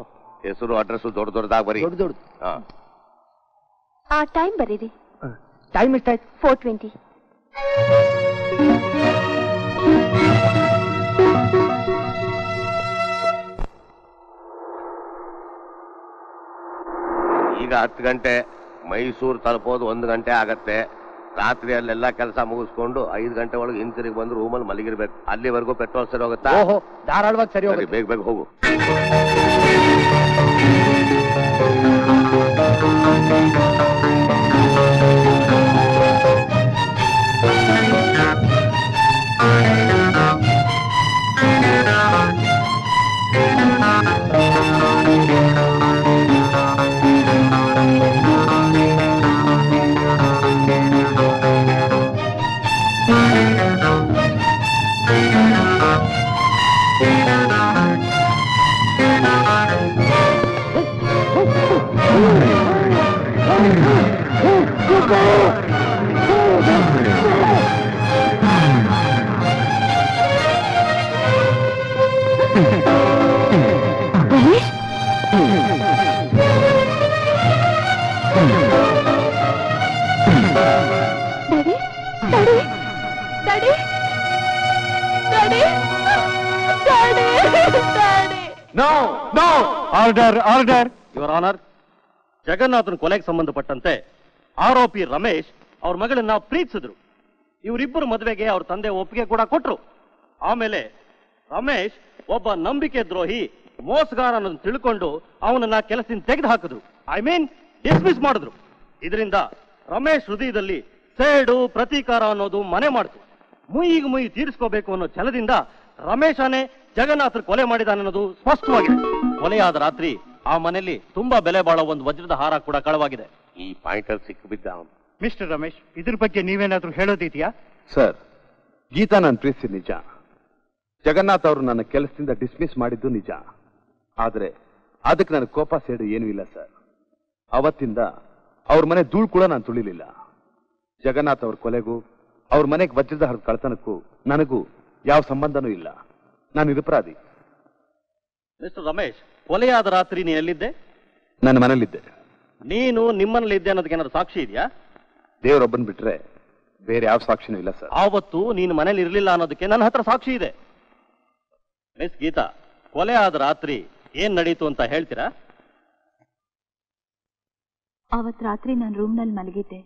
ಹೆಸರು ಅಡ್ರೆಸ್ ದೊಡ್ಡದಾಗಿ ಬರೀ. ದೊಡ್ಡ ಟೈಮ್ ಬರೀರಿ. ಟೈಮ್ ಎಷ್ಟಾಯ್ತು? 4:20. ಈಗ 10 ಗಂಟೆ, ಮೈಸೂರು ತಲುಪೋದು 1 ಗಂಟೆ ಆಗತ್ತೆ. ರಾತ್ರಿ ಅಲ್ಲೆಲ್ಲ ಕೆಲಸ ಮುಗಿಸ್ಕೊಂಡು 5 ಗಂಟೆ ಒಳಗೆ ಹಿಂತಿರುಗಿ ಬಂದು ರೂಮಲ್ಲಿ ಮಲಗಿರ್ಬೇಕು. ಅಲ್ಲಿವರೆಗೂ ಪೆಟ್ರೋಲ್ ಸರಿ ಹೋಗುತ್ತಾ? ಓಹೋ, ಧಾರಾಳವಾಗಿ ಸರಿ ಹೋಗುತ್ತೆ. ಬೇಗ ಬೇಗ ಹೋಗು. Order order your honour. Jagannathan ಕೊಲೆಗೆ ಸಂಬಂಧಪಟ್ಟಂತೆ ಆರೋಪಿ ರಮೇಶ್ ಅವ್ರ ಮಗಳನ್ನ ಪ್ರೀತಿಸಿದ್ರು. ಇವರಿಬ್ಬರು ಮದುವೆಗೆ ಅವ್ರ ತಂದೆ ಒಪ್ಪಿಗೆ ಕೂಡ ಕೊಟ್ರು. ಆಮೇಲೆ ರಮೇಶ್ ಒಬ್ಬ ನಂಬಿಕೆ ದ್ರೋಹಿ ಮೋಸಗಾರ ಅನ್ನೋದನ್ನ ತಿಳ್ಕೊಂಡು ಅವನನ್ನ ಕೆಲಸದಿಂದ ತೆಗೆದು ಹಾಕಿದ್ರು. ಐ ಮೀನ್ ಡಿಸ್ಮಿಸ್ ಮಾಡಿದ್ರು. ಇದರಿಂದ ರಮೇಶ್ ಹೃದಯದಲ್ಲಿ ಸೇಡು ಪ್ರತೀಕಾರ ಅನ್ನೋದು ಮನೆ ಮಾಡಿತು. ಮುಯಿಗೆ ಮುಯಿ ತೀರಿಸ್ಕೋಬೇಕು ಅನ್ನೋ ಛಲದಿಂದ ರಮೇಶನೇ ಜಗನ್ನಾಥ್ ಕೊಲೆ ಮಾಡಿದಾನನ್ನೋದು ಸ್ಪಷ್ಟವಾಗಿದೆ. ಕೊಲೆಯಾದ ರಾತ್ರಿ ಆ ಮನೆಯಲ್ಲಿ ತುಂಬಾ ಬೆಲೆ ಬಾಳೋ ಒಂದು ವಜ್ರದ ಹಾರ ಕೂಡ ಕಳವಾಗಿದೆ. ಈ ಪಾಯಿಂಟರ್ ಸಿಕ್ಕಿಬಿದ್ದ. ಮಿಸ್ಟರ್ ರಮೇಶ್, ಇದ್ರ ಬಗ್ಗೆ ನೀವೇನಾದ್ರೂ ಹೇಳೋದಿದೆಯಾ? ಸರ್, ಗೀತಾ ನಾನು ಪ್ರೀತಿಸಿ ನಿಜ. ಜಗನ್ನಾಥ್ ಅವರು ನನ್ನ ಕೆಲಸದಿಂದ ಡಿಸ್ಮಿಸ್ ಮಾಡಿದ್ದು ನಿಜ. ಆದ್ರೆ ಅದಕ್ಕೆ ನನ್ನ ಕೋಪ ಸೇಡು ಏನೂ ಇಲ್ಲ ಸರ್. ಅವತ್ತಿಂದ ಅವ್ರ ಮನೆ ಧೂಳು ಕೂಡ ನಾನು ತುಳಿಲಿಲ್ಲ. ಜಗನ್ನಾಥ್ ಅವ್ರ ಕೊಲೆಗೂ ಅವ್ರ ಮನೆಗೆ ವಜ್ರದ ಹರದ ಕಳ್ತನಕ್ಕೂ ನನಗೂ ಯಾವ ಸಂಬಂಧನೂ ಇಲ್ಲ. ನಾನು ನಿರಪರಾಧಿ. ಮಿಸ್ಟರ್ ರಮೇಶ್, ಕೊಲೆಯಾದ ರಾತ್ರಿ ನೀನು ಎಲ್ಲಿದ್ದೆ? ನನ್ನ ಮನೇಲಿದ್ದೆ. ನೀನು ನಿಮ್ಮನೇಲಿದ್ದೆ ಅನ್ನೋದಕ್ಕೆ ಏನಾದ್ರು ಸಾಕ್ಷಿ ಇದೆಯಾ? ದೇವರೊಬ್ಬನ್ ಬಿಟ್ರೆ ಬೇರೆ ಯಾವ ಸಾಕ್ಷಿನೂ ಇಲ್ಲ ಸರ್. ಆವತ್ತು ನೀನು ಮನೇಲಿ ಇರಲಿಲ್ಲ ಅನ್ನೋದಕ್ಕೆ ನನ್ನ ಹತ್ರ ಸಾಕ್ಷಿ ಇದೆ. ಮಿಸ್ ಗೀತಾ, ಕೊಲೆ ಆದ ರಾತ್ರಿ ಏನ್ ನಡೀತು ಅಂತ ಹೇಳ್ತೀರಾ? ಅವತ್ ರಾತ್ರಿ ನಾನು ರೂಮ್ನಲ್ಲಿ ಮಲಗಿದ್ದೆ.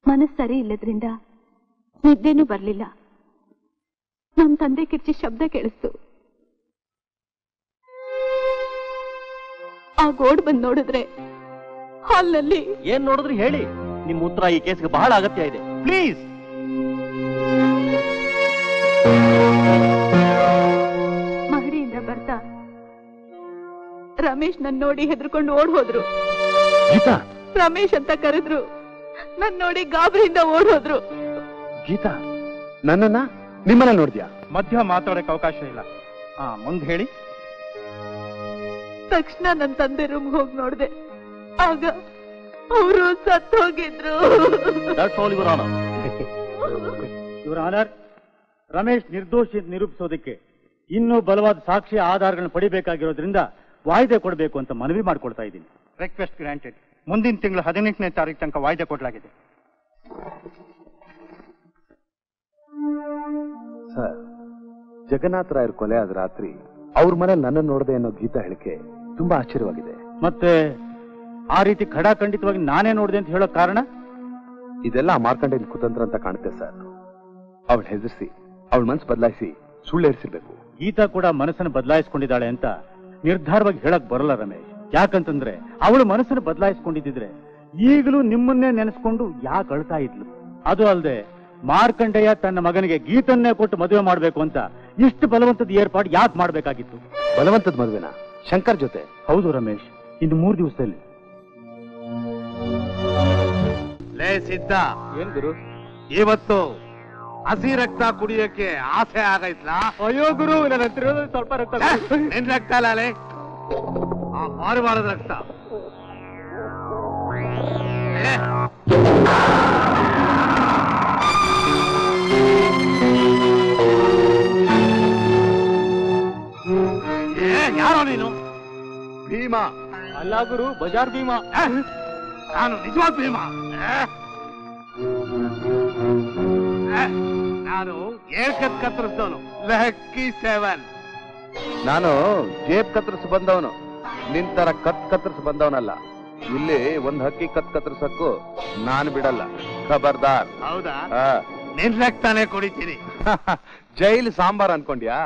ಮನಸ್ಸು ಸರಿ ಇಲ್ಲದ್ರಿಂದ ನಿದ್ದೆನೂ ಬರ್ಲಿಲ್ಲ. ನಮ್ ತಂದೆ ಕಿರ್ಚಿ ಶಬ್ದ ಕೇಳಿಸ್ತು. ಆ ಗೋಡ್ ಬಂದ್ ನೋಡಿದ್ರೆ ಹಾಲ್ನಲ್ಲಿ ಏನ್ ನೋಡಿದ್ರಿ ಹೇಳಿ. ನಿಮ್ ಉತ್ತರ ಈ ಕೇಸ್ಗೆ ಬಹಳ ಅಗತ್ಯ ಇದೆ. ಪ್ಲೀಸ್. ಮಹಡಿಯಿಂದ ಬರ್ತಾ ರಮೇಶ್ ನನ್ ನೋಡಿ ಹೆದರ್ಕೊಂಡು ಓಡ್ ಹೋದ್ರು. ಗೀತಾ, ರಮೇಶ್ ಅಂತ ಕರೆದ್ರು. ನನ್ ನೋಡಿ ಗಾಬರಿಯಿಂದ ಓಡ್ ಹೋದ್ರು. ಗೀತಾ, ನನ್ನನ್ನ ನಿಮ್ಮನ್ನ ನೋಡಿದ್ಯಾ? ಮಧ್ಯ ಮಾತಾಡಕ್ಕೆ ಅವಕಾಶ ಇಲ್ಲ. ಮುಂದೆ ಹೇಳಿ. ತಕ್ಷಣ ನನ್ ತಂದೆ ರೂಮ್ ಹೋಗಿ ನೋಡ್ದೆ. ಆಗ ಅವರು ಸತ್ತು ಹೋಗಿದ್ರು. ಯುವರ್ ಆನರ್, ರಮೇಶ್ ನಿರ್ದೋಷಿ ನಿರೂಪಿಸೋದಕ್ಕೆ ಇನ್ನೂ ಬಲವಾದ ಸಾಕ್ಷಿ ಆಧಾರಗಳನ್ನು ಪಡಿಬೇಕಾಗಿರೋದ್ರಿಂದ ವಾಯ್ದೆ ಕೊಡಬೇಕು ಅಂತ ಮನವಿ ಮಾಡ್ಕೊಳ್ತಾ ಇದ್ದೀನಿ. Request granted. ಮುಂದಿನ ತಿಂಗಳು 18ನೇ ತಾರೀಕು ತನಕ ವಾಯ್ದೆ ಕೊಡಲಾಗಿದೆ. ಸರ್, ಜಗನ್ನಾಥ್ ರಾಯರ್ ಕೊಲೆ ಆದ ರಾತ್ರಿ ಅವ್ರ ಮನೇಲಿ ನನ್ನ ನೋಡದೆ ಅನ್ನೋ ಗೀತಾ ಹೇಳಿಕೆ ತುಂಬಾ ಆಶ್ಚರ್ಯವಾಗಿದೆ. ಮತ್ತೆ ಆ ರೀತಿ ಖಡಾಖಂಡಿತವಾಗಿ ನಾನೇ ನೋಡಿದೆ ಅಂತ ಹೇಳೋ ಕಾರಣ? ಇದೆಲ್ಲ ಮಾರ್ಕಂಡೇಯನ್ ಕುತಂತ್ರ ಅಂತ ಕಾಣುತ್ತೆ ಸರ್. ಅವಳು ಹೆದರ್ಸಿ ಅವಳ ಮನಸ್ಸು ಬದಲಾಯಿಸಿ ಸುಳ್ಳು ಹೇಳಿಸಿರ್ಬೇಕು. ಗೀತಾ ಕೂಡ ಮನಸ್ಸನ್ನು ಬದಲಾಯಿಸ್ಕೊಂಡಿದ್ದಾಳೆ ಅಂತ ನಿರ್ಧಾರವಾಗಿ ಹೇಳಕ್ ಬರಲ್ಲ ರಮೇಶ್. ಯಾಕಂತಂದ್ರೆ ಅವಳು ಮನಸ್ಸನ್ನು ಬದಲಾಯಿಸ್ಕೊಂಡಿದ್ರೆ ಈಗಲೂ ನಿಮ್ಮನ್ನೇ ನೆನೆಸ್ಕೊಂಡು ಯಾಕೆ ಅಳ್ತಾ ಇದ್ಲು. ಅದು ಅಲ್ಲದೆ ಮಾರ್ಕಂಡೇಯ ತನ್ನ ಮಗನಿಗೆ ಗೀತನ್ನೇ ಕೊಟ್ಟು ಮದುವೆ ಮಾಡ್ಬೇಕು ಅಂತ ಇಷ್ಟು ಬಲವಂತದ ಏರ್ಪಾಡು ಯಾಕೆ ಮಾಡ್ಬೇಕಾಗಿತ್ತು? ಬಲವಂತದ ಮದುವೆನ ಶಂಕರ್ ಜೊತೆ? ಹೌದು ರಮೇಶ್, ಇನ್ನು 3 ದಿವಸದಲ್ಲಿ. ಲೇ ಸಿದ್ಧ, ಏನ್ ಗುರು? ಇವತ್ತು ಹಸಿ ರಕ್ತ ಕುಡಿಯಕ್ಕೆ ಆಸೆ ಆಗೈತ್ಲಾ? ಅಯ್ಯೋ ಗುರು, ನನ್ನ ಹತ್ರ ಸ್ವಲ್ಪ ರಕ್ತ. ನಿನ್ ರಕ್ತ ಅಲ್ಲೇ, ಆ ಪಾರಿವಾಳದ ರಕ್ತ. ಯಾರೋ ನೀನು? ಭೀಮಾ ಅಲ್ಲ ಗುರು, ಬಜಾರ್ ಭೀಮಾ. ನಾನು ನಿಜವಾದ ಭೀಮಾ. ನಾನು ಏರ್ಕತ್ ಕತ್ತರಿಸಿದವನು, ಲಕ್ಕಿ 7. ನಾನು ಜೇಬ್ ಕತ್ತರಿಸಿ ಬಂದವನು, ನಿಂತರ ಕತ್ತರಿಸಿ ಬಂದವನಲ್ಲ. ಇಲ್ಲಿ ಒಂದ್ ಹಕ್ಕಿ ಕತ್ತರಿಸಕ್ಕೂ ನಾನು ಬಿಡಲ್ಲ, ಖಬರ್ದಾರ್. ಹೌದಾ? ನಿನ್ ರಕ್ತಾನೆ ಕುಡಿತೀನಿ. ಜೈಲ್ ಸಾಂಬಾರ್ ಅನ್ಕೊಂಡ್ಯಾ?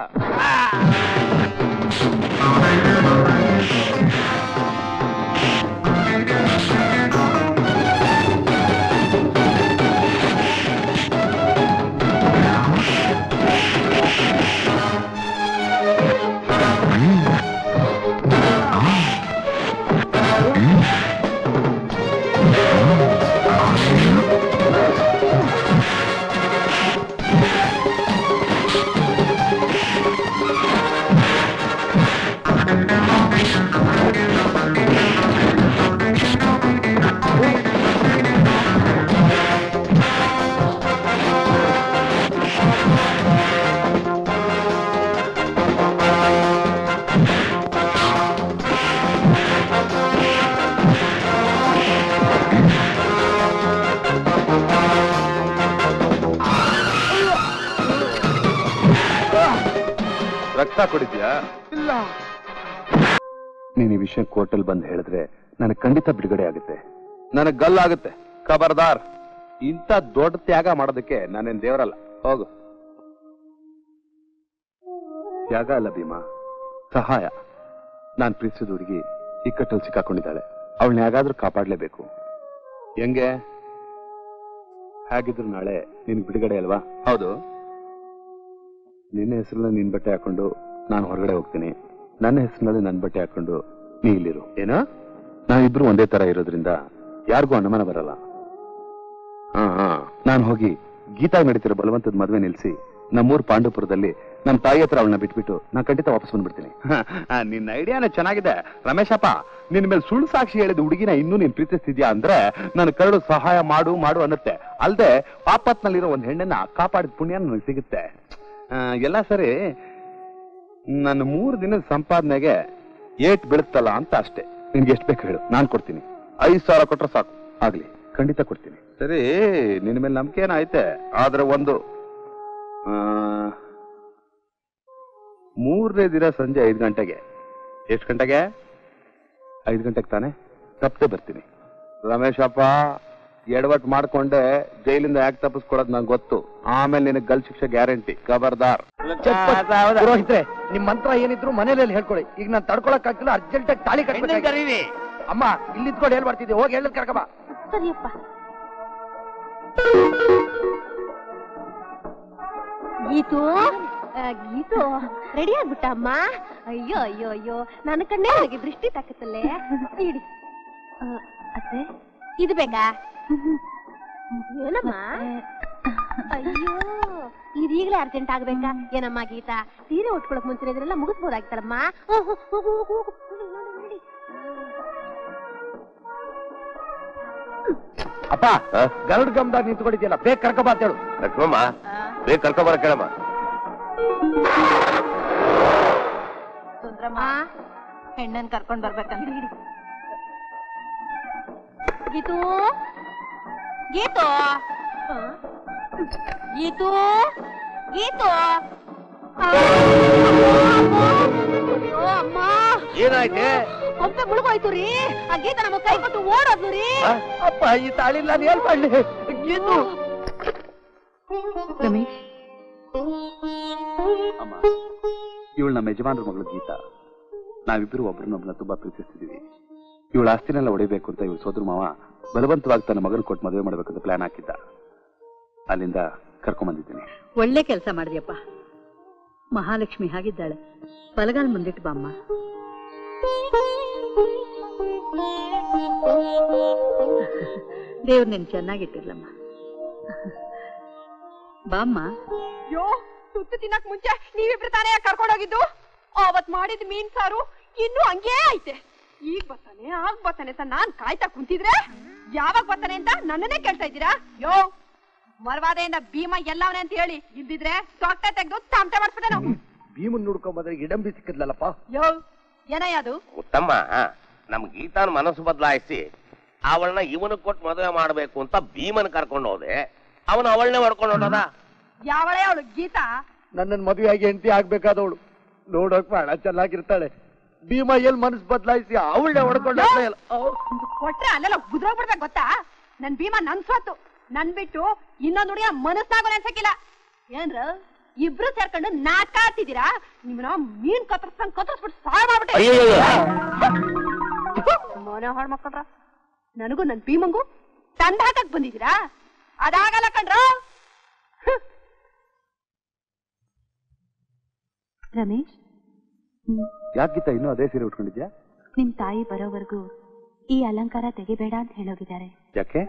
ಎಕ್ಸ್ಟ್ರಾ ಕೊಡಿದ್ಯಾ? ಇಲ್ಲ. ನೀನ್ ಈ ವಿಷಯ ಕೋರ್ಟಲ್ಲಿ ಬಂದು ಹೇಳಿದ್ರೆ ನನಗೆ ಖಂಡಿತ ಬಿಡುಗಡೆ ಆಗುತ್ತೆ, ನನಗ್ ಗಲ್ಲಾಗುತ್ತೆ. ಖಬರ್ದಾರ್, ಇಂಥ ದೊಡ್ಡ ತ್ಯಾಗ ಮಾಡೋದಕ್ಕೆ ನಾನೇನ್ ದೇವರಲ್ಲ. ಹೋಗು. ತ್ಯಾಗ ಅಲ್ಲ ಭೀಮಾ, ಸಹಾಯ. ನಾನ್ ಪ್ರೀತಿಸಿದ ಹುಡುಗಿ ಇಕ್ಕಟ್ಟಲ್ಲಿ ಸಿಕ್ಕಾಕೊಂಡಿದ್ದಾಳೆ, ಅವಳನ್ನ ಹೇಗಾದ್ರೂ ಕಾಪಾಡ್ಲೇಬೇಕು. ಹೆಂಗೆ? ಹೇಗಿದ್ರು ನಾಳೆ ನಿನ್ ಬಿಡುಗಡೆ ಅಲ್ವಾ? ಹೌದು. ನಿನ್ನ ಹೆಸರಲ್ಲಿ ನಿನ್ ಬಟ್ಟೆ ಹಾಕೊಂಡು ನಾನು ಹೊರಗಡೆ ಹೋಗ್ತೀನಿ, ನನ್ನ ಹೆಸರಿನಲ್ಲಿ ನನ್ನ ಬಟ್ಟೆ ಹಾಕೊಂಡು ನೀ ಇಲ್ಲಿರು. ಏನೋ? ನಾವಿಬ್ರು ಒಂದೇ ತರ ಇರೋದ್ರಿಂದ ಯಾರಿಗೂ ಅನುಮಾನ ಬರಲ್ಲ. ನಾನು ಹೋಗಿ ಗೀತಾ ನಡೀತಿರೋ ಬಲವಂತದ ಮದುವೆ ನಿಲ್ಸಿ ನಮ್ಮೂರ್ ಪಾಂಡುಪುರದಲ್ಲಿ ನಮ್ಮ ತಾಯಿ ಹತ್ರ ಅವಳನ್ನ ಬಿಟ್ಬಿಟ್ಟು ನಾನು ಖಂಡಿತ ವಾಪಸ್ ಬಂದ್ಬಿಡ್ತೀನಿ. ನಿನ್ನ ಐಡಿಯಾನೇ ಚೆನ್ನಾಗಿದೆ ರಮೇಶಪ್ಪ. ನಿನ್ ಮೇಲೆ ಸುಳ್ಳು ಸಾಕ್ಷಿ ಹೇಳಿದ ಹುಡುಗಿನ ಇನ್ನೂ ನೀನ್ ಪ್ರೀತಿಸ್ತಿದ್ಯಾ ಅಂದ್ರೆ ನನ್ನ ಕರಡು ಸಹಾಯ ಮಾಡು ಮಾಡು ಅನ್ನತ್ತೆ. ಅಲ್ದೆ ಪಾಪತ್ನಲ್ಲಿರೋ ಒಂದ್ ಹೆಣ್ಣನ್ನ ಕಾಪಾಡಿದ ಪುಣ್ಯ ನನಗೆ ಸಿಗುತ್ತೆ. ಎಲ್ಲ ಸರಿ, ನನ್ನ 3 ದಿನದ ಸಂಪಾದನೆಗೆ ಏಟ್ ಬೀಳುತ್ತಲ್ಲ ಅಂತ ಅಷ್ಟೇ. ನಿನ್ಗೆ ಎಷ್ಟು ಬೇಕು ಹೇಳು, ನಾನ್ ಕೊಡ್ತೀನಿ. 5,000 ಕೊಟ್ರೆ ಸಾಕು. ಆಗ್ಲಿ, ಖಂಡಿತ ಕೊಡ್ತೀನಿ. ಸರಿ, ನಿನ್ನ ಮೇಲೆ ನಂಬಿಕೆ ಏನೈತೆ. ಆದ್ರೆ ಒಂದು 3ನೇ ದಿನ ಸಂಜೆ 5 ಗಂಟೆಗೆ. ಎಷ್ಟು ಗಂಟೆಗೆ? 5 ಗಂಟೆಗೆ ತಾನೆ? ತಪ್ಪದೆ ಬರ್ತೀನಿ. ರಮೇಶಪ್ಪ, ಎಡವಟ್ ಮಾಡ್ಕೊಂಡೆ ಜೈಲಿಂದ ಯಾಕೆ ತಪ್ಪಿಸ್ಕೊಡೋದು ನಂಗೆ ಗೊತ್ತು. ಆಮೇಲೆ ನಿನಗೆ ಗಲ್ ಶಿಕ್ಷೆ ಗ್ಯಾರಂಟಿ. ಖಬರ್ದಾರ್. ಪುರೋಹಿತ್ರೆ, ನಿಮ್ ಮಂತ್ರ ಏನಿದ್ರು ಮನೇಲಿ ಹೇಳ್ಕೊಳ್ಳಿ. ಈಗ ನಾನು ತಡ್ಕೊಳಕ್ ಆಗ್ತಿಲ್ಲ, ಅರ್ಜೆಂಟ್ ಆಗಿ ತಾಳಿ ಕಟ್ಟಿ. ಅಮ್ಮ, ಇಲ್ಲಿ ಇದ್ಕೊಂಡು ಹೇಳ್ ಬರ್ತಿದ್ದೆ, ಹೋಗಿ ಹೇಳ ಕರ್ಕಮ್ಮ. ಸರಿಯಪ್ಪ. ಗೀತು, ಗೀತು ರೆಡಿ ಆಗ್ಬಿಟ್ಟ ಅಮ್ಮ? ಅಯ್ಯೋ ಅಯ್ಯೋ ಅಯ್ಯೋ, ನನ್ನ ಕಣ್ಣೇ ನನಗೆ ದೃಷ್ಟಿ ತಾಕತ್ತಲ್ಲೇ. ಇಡಿ. ಅತ್ತೆ, ಇದು ಬೇಕಾ? ಏನಮ್ಮ? ಅಯ್ಯೋ, ಇದೀಗ್ಲೇ ಅರ್ಜೆಂಟ್ ಆಗ್ಬೇಕಾ? ಏನಮ್ಮ ಗೀತಾ, ಸೀರೆ ಉಟ್ಕೊಳಕ್ ಮುಂಚೆ ಇದನ್ನೆಲ್ಲ ಮುಗಿಸ್ಬೋದಾಗಿತ್ತಲ್ಲಮ್ಮ. ಅಪ್ಪ, ಗರುಡ್ ಗಮ್ದಾಗ ನಿಂತ್ಕೊಂಡಿದ್ಯಲ್ಲ, ಬೇಗ ಕರ್ಕಬಾ ಅಂತ ಹೇಳು. ಲಕ್ಷ್ಮಮ್ಮ, ಬೇಗ ಕರ್ಕೊಬರ ಕೇಳಮ್ಮ. ಸುಂದ್ರಮ್ಮ, ಹೆಣ್ಣನ್ ಕರ್ಕೊಂಡ್ ಬರ್ಬೇಕಂತ. ಗೀತು, ಗೀತು, ಗೀತು, ಗೀತು. ಅಮ್ಮ, ಏನಾಯ್ತೆ? ಕೊಂಪೆ ಮುಳುಗೋಯ್ತು ರೀ. ಆ ಗೀತ ನಮಗ್ ಕೈ ಕೊಟ್ಟು ಓಡೋದ್ಲು ರೀ. ಅಪ್ಪ, ಈ ತಾಳಿ ನಾನು ಏನ್ ಮಾಡ್ಲಿ? ಗೀತು. ರಮೇಶ್, ಅಮ್ಮ, ಇವಳು ನಮ್ಮ ಯಜಮಾನ್ರ ಮಗಳು ಗೀತಾ. ನಾವಿಬ್ಬರು ಒಬ್ರನ್ನೊಬ್ಬನ ತುಂಬಾ ಪ್ರೀತಿಸ್ತಿದೀವಿ. ಇವಳ ಆಸ್ತಿನೆಲ್ಲ ಹೊಡಿಬೇಕು ಅಂತ ಇವಳು ಸೋದರ ಮಾವ ಬಲವಂತವಾಗಿ ತನ್ನ ಮಗನ ಕೊಟ್ಟು ಮದುವೆ ಮಾಡ್ಬೇಕಂತ ಪ್ಲಾನ್ ಹಾಕಿದ್ದ. ಅಲ್ಲಿಂದ ಕರ್ಕೊಂಡ್ ಬಂದಿದ್ದೀನಿ. ಒಳ್ಳೆ ಕೆಲಸ ಮಾಡಿದ್ಯಪ್ಪ. ಮಹಾಲಕ್ಷ್ಮಿ ಹಾಗಿದ್ದಾಳೆ. ಬಲಗಾಲ್ ಮುಂದಿಟ್ಟು ಬಾಮ್ಮ. ದೇವ್ರು ನಿನ್ ಚೆನ್ನಾಗಿಟ್ಟಿರ್ಲಮ್ಮ. ಬಾಮ್ಮ. ಯೋ, ಸುತ್ತು ತಿನ್ನಕ್ ಮುಂಚೆ ನೀವಿಬ್ರು ತಾನೇ ಕರ್ಕೊಂಡೋಗಿದ್ದು? ಅವತ್ ಮಾಡಿದ ಮೀನ್ ಸಾರು ಇನ್ನೂ ಹಂಗೇ ಐತೆ. ಈಗ ಬರ್ತಾನೆ ಆಗ ಬರ್ತಾನೆ ಅಂತ ನಾನ್ ಕಾಯ್ತಾ ಕುಂತಿದ್ರೆ ಯಾವಾಗ ಬರ್ತಾನೆ ಅಂತ ನನ್ನನ್ನೇ ಕೇಳ್ತಾ ಇದ್ದೀರಾ? ಯೋ, ಮರವಾದೆಯಿಂದ ಭೀಮ ಎಲ್ಲವನೇ ಅಂತ ಹೇಳಿ ಇಲ್ದಿದ್ರೆ ತೊಟ್ಟೆ ತೆಗೆದು ತಾಮಟೆ ಮಾಡಿಸ್ಬಿಟ್ಟೆ ನಾವು. ಭೀಮನ್ ನೋಡ್ಕೊಂಡ್ ಬಂದ್ರೆ ಇಡಂಬಿ ಸಿಕ್ಕಿದ್ಲಲ್ಲಪ್ಪ. ಯೋ, ಏನಯ್ಯ ಅದು? ಉತ್ತಮ್ಮ, ನಮ್ ಗೀತಾನ ಮನಸ್ಸು ಬದಲಾಯಿಸಿ ಅವಳನ್ನ ಇವನು ಕೊಟ್ಟು ಮದುವೆ ಮಾಡ್ಬೇಕು ಅಂತ ಭೀಮನ್ ಕರ್ಕೊಂಡು ಹೋದೆ. ಅವನು ಅವಳನ್ನೇ ಹೊಡ್ಕೊಂಡು ಹೊಂಟದ. ಯಾವಳೇ ಅವಳು ಗೀತಾ? ನನ್ನನ್ ಮದುವೆ ಆಗಿ ಹೆಂಡತಿ ಆಗ್ಬೇಕಾದವಳು. ನೋಡೋಕ್ ಬಹಳ ಚೆನ್ನಾಗಿರ್ತಾಳೆ. ಭೀಮ ಎಲ್ ಮನಸ್ಸು ಬದಲಾಯಿಸಿ ಅವಳನ್ನೇ ಹೊಡ್ಕೊಂಡ ಕೊಟ್ರೆ ಅಲ್ಲೆಲ್ಲ ಗುದ್ರೋಗ್ಬಿಡ್ಬೇಕು ಗೊತ್ತಾ? ನನ್ ಭೀಮ ನನ್ ಸ್ವತ್ತು. ನನ್ ಬಿಟ್ಟು ಇನ್ನೊಂದು ಹುಡುಗಿಯ ಮನಸ್ಸಾಗೋಲ್ಲ ಅನ್ಸಕ್ಕಿಲ್ಲ. ಏನ್ರ ಇಬ್ರು ಸೇರ್ಕೊಂಡು ನಾಟಕ ಆಡ್ತಿದ್ದೀರಾ? ನಿಮ್ಮನ್ನ ಮೀನ್ ಕತ್ತರಿಸ್ಬಿಟ್ಟು ಸಾಯ ಮಾಡ್ಬಿಟ್ಟೆ. ಮನೆ ಹಾಳು ಮಕ್ಕಳ್ರ, ನನಗೂ ನನ್ ಭೀಮಂಗೂ ತಂಡ ಹಾಕಕ್ ಬಂದಿದ್ದೀರಾ? ಅದಾಗಲ್ಲ ಕಣ್ರ. ರಮೇಶ್, ಯಾಕಿತ್ತ ಇನ್ನೂ ಅದೇ ಸೀರೆ ಉಟ್ಕೊಂಡಿದ್ಯಾ? ನಿಮ್ ತಾಯಿ ಬರೋವರೆಗೂ ಈ ಅಲಂಕಾರ ತೆಗಿಬೇಡ ಅಂತ ಹೇಳೋಗಿದ್ದಾರೆ. ಯಾಕೆ?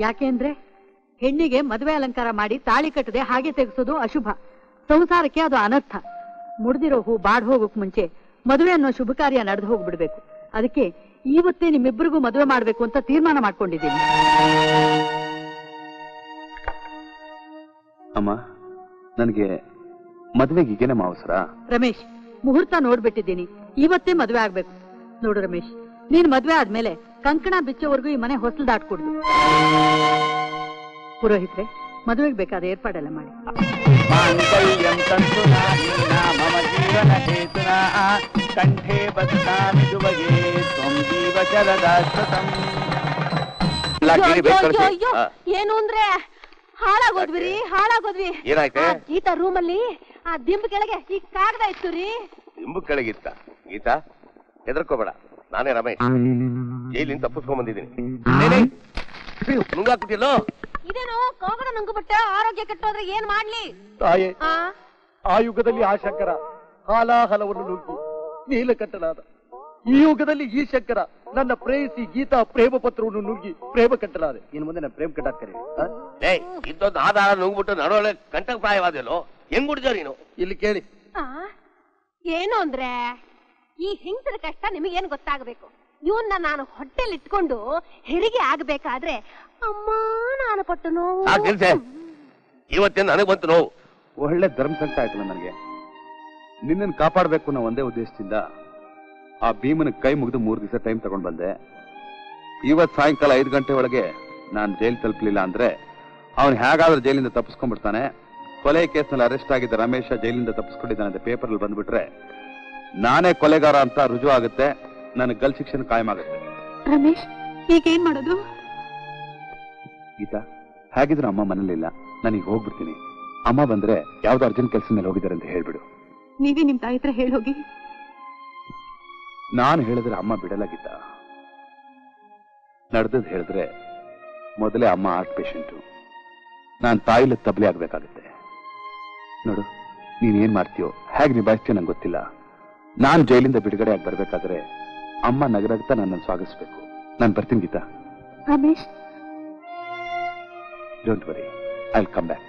ಯಾಕೆ ಅಂದ್ರೆ ಹೆಣ್ಣಿಗೆ ಮದುವೆ ಅಲಂಕಾರ ಮಾಡಿ ತಾಳಿ ಕಟ್ಟದೆ ಹಾಗೆ ತೆಗೆಸೋದು ಅಶುಭ. ಸಂಸಾರಕ್ಕೆ ಅದು ಅನರ್ಥ. ಮುಡ್ದಿರೋ ಹೂ ಬಾಡ್ ಹೋಗೋಕ್ ಮುಂಚೆ ಮದುವೆ ಅನ್ನೋ ಶುಭ ಕಾರ್ಯ ನಡೆದು ಹೋಗ್ಬಿಡ್ಬೇಕು. ಅದಕ್ಕೆ ಇವತ್ತೇ ನಿಮ್ಮಿಬ್ಬರಿಗೂ ಮದುವೆ ಮಾಡ್ಬೇಕು ಅಂತ ತೀರ್ಮಾನ ಮಾಡ್ಕೊಂಡಿದ್ದೀನಿ. ಅಮ್ಮ, ನನಗೆ ಮದುವೆಗೆ ಈಗೇನಮ್ಮ ಅವಸರ? ರಮೇಶ್, ಮುಹೂರ್ತ ನೋಡ್ಬಿಟ್ಟಿದ್ದೀನಿ. ಇವತ್ತೇ ಮದುವೆ ಆಗ್ಬೇಕು. ನೋಡು ರಮೇಶ್, ನೀನ್ ಮದ್ವೆ ಆದ್ಮೇಲೆ ಕಂಕಣ ಬಿಚ್ಚೋವರೆಗೂ ಈ ಮನೆ ಹೊಸಲು ದಾಟ್ಕೊಡ್ದು. ಪುರೋಹಿತ್ರೆ, ಮದುವೆಗೆ ಬೇಕಾದ ಏರ್ಪಾಡೆಲ್ಲ ಮಾಡಿ. ಮಾಂಗಲ್ಯಂ ತಂತು ನಾನೇನ ಮಮ ಜೀವನ ಹೇತುನಾ ಕಂಠೆ ಬದ್ನಾಮಿ ದುವಗೆ ತ್ವಂ ಜೀವ ಚಲದಾಶ್ವತಂ. ಏನು ಅಂದ್ರೆ ಹಾಳಾಗೋದ್ವಿ ಏನಾಯ್ತೆ? ಗೀತಾ ರೂಮಲ್ಲಿ ಆ ದಿಂಬು ಕೆಳಗೆ ಈ ಕಾಗದ ಇತ್ತು ರೀ. ದಿಂಬು ಕೆಳಗಿತ್ತ? ಗೀತಾ ಹೆದರ್ಕೋಬೇಡ, ನಾನೇ ರಮೇಶ್, ಜೈಲಿಂದ ತಪ್ಪಿಸ್ಕೊಂಡ್ ಬಂದಿದ್ದೀನಿ. ನುಂಗಾಕ್ಬಿಟ್ಟಿಲ್ಲೋ? ಇದೇನು ಕಾಗದ ನುಂಗುಬಿಟ್ಟ ಆರೋಗ್ಯ ಕೆಟ್ಟೋದ್ರೆ ಏನ್ ಮಾಡ್ಲಿ? ತಾಯೇ, ಆ ಯುಗದಲ್ಲಿ ಆ ಶಂಕರ ಹಾಲಾಹಲವನ್ನು ನುಗ್ಗಿ ನೀಲಕಂಠನಾದ. ಈ ಯುಗದಲ್ಲಿ ಈ ಶಂಕರ ನನ್ನ ಪ್ರೇಯಸಿ ಗೀತಾ ಪ್ರೇಮ ಪತ್ರವನ್ನು ನುಗ್ಗಿ ಪ್ರೇಮ ಕಂಠನಾದೆ. ಇನ್ನು ಮುಂದೆ ನಾನು ಪ್ರೇಮ ಕಂಠ ಕರೀರಿ. ಇದ್ದೊಂದು ಆಧಾರ ನುಂಗ್ಬಿಟ್ಟು ನಡವಳೆ ಕಂಠಕ ಪ್ರಾಯವಾದಲ್ಲೋ, ಹೆಂಗ್ ಹುಡ್ಜೋ ನೀನು? ಇಲ್ಲಿ ಕೇಳಿ. ಏನು ಅಂದ್ರೆ ಈ ಹೆಂಗಸರ ಕಷ್ಟ ನಿಮಗೇನು ಗೊತ್ತಾಗಬೇಕು. ಇವನ್ನ ನಾನು ಹೊಟ್ಟೆಲಿ ಇಟ್ಕೊಂಡು ಹೆರಿಗೆ ಆಗ್ಬೇಕಾದ್ರೆ ಅಮ್ಮ ನಾನು ಪಟ್ಟು ನೋವು. ಇವತ್ತೇನು ನನಗೆ ಬಂತು ನೋವು. ಒಳ್ಳೆ ಧರ್ಮ ಸಂಕಟ ಆಯ್ತಲ್ಲ ನನಗೆ. ನಿನ್ನನ್ನು ಕಾಪಾಡಬೇಕು ಅನ್ನೋ ಒಂದೇ ಉದ್ದೇಶದಿಂದ ಆ ಭೀಮನ ಕೈ ಮುಗಿದು 3 ದಿವಸ ಟೈಮ್ ತಗೊಂಡ್ ಬಂದೆ. ಇವತ್ ಸಾಯಂಕಾಲ 5 ಗಂಟೆ ಒಳಗೆ ನಾನು ಜೈಲ್ ತಲುಪಲಿಲ್ಲ ಅಂದ್ರೆ ಅವನು ಹೇಗಾದ್ರೂ ಜೈಲಿಂದ ತಪ್ಪಿಸ್ಕೊಂಡ್ಬಿಡ್ತಾನೆ. ಕೊಲೆ ಕೇಸ್ನಲ್ಲಿ ಅರೆಸ್ಟ್ ಆಗಿದ್ದ ರಮೇಶ ಜೈಲಿಂದ ತಪ್ಪಿಸ್ಕೊಂಡಿದ್ದಾನೆ ಪೇಪರ್ ಅಲ್ಲಿ ಬಂದ್ಬಿಟ್ರೆ ನಾನೇ ಕೊಲೆಗಾರ ಅಂತ ರುಜುವು ಆಗುತ್ತೆ. ನನಗೆ ಗಲ್ ಶಿಕ್ಷಣ ಕಾಯಂ ಆಗುತ್ತೆ. ರಮೇಶ್, ಈಗೇನ್ ಮಾಡೋದು? ಗೀತಾ, ಹೇಗಿದ್ರು ಅಮ್ಮ ಮನೇಲಿಲ್ಲ, ನಾನೀಗ ಹೋಗ್ಬಿಡ್ತೀನಿ. ಅಮ್ಮ ಬಂದ್ರೆ ಯಾವ್ದೋ ಅರ್ಜೆಂಟ್ ಕೆಲಸ ಮೇಲೆ ಹೋಗಿದ್ದಾರೆ ಅಂತ ಹೇಳ್ಬಿಡು. ನೀವೇ ನಿಮ್ ತಾಯಿ ಹತ್ರ ಹೇಳೋಗಿ. ನಾನು ಹೇಳಿದ್ರೆ ಅಮ್ಮ ಬಿಡಲ್ಲ ಗೀತಾ. ನಡೆದದ್ದು ಹೇಳಿದ್ರೆ ಮೊದಲೇ ಅಮ್ಮ ಹಾರ್ಟ್ ಪೇಷಂಟು, ನಾನು ತಾಯಿಲ ತಬ್ಲಿ ಆಗ್ಬೇಕಾಗತ್ತೆ. ನೋಡು, ನೀನೇನ್ ಮಾಡ್ತೀಯೋ ಹೇಗೆ ನಿಭಾಯಿಸ್ತೀಯೋ ನಂಗೆ ಗೊತ್ತಿಲ್ಲ. ನಾನು ಜೈಲಿಂದ ಬಿಡುಗಡೆ ಆಗಿ ಬರ್ಬೇಕಾದ್ರೆ ಅಮ್ಮ ನಗರಗ್ತಾ ನನ್ನನ್ನು ಸ್ವಾಗತಿಸ್ಬೇಕು. ನಾನು ಬರ್ತೀನಿ Geeta. Ramesh, don't worry, I will come back.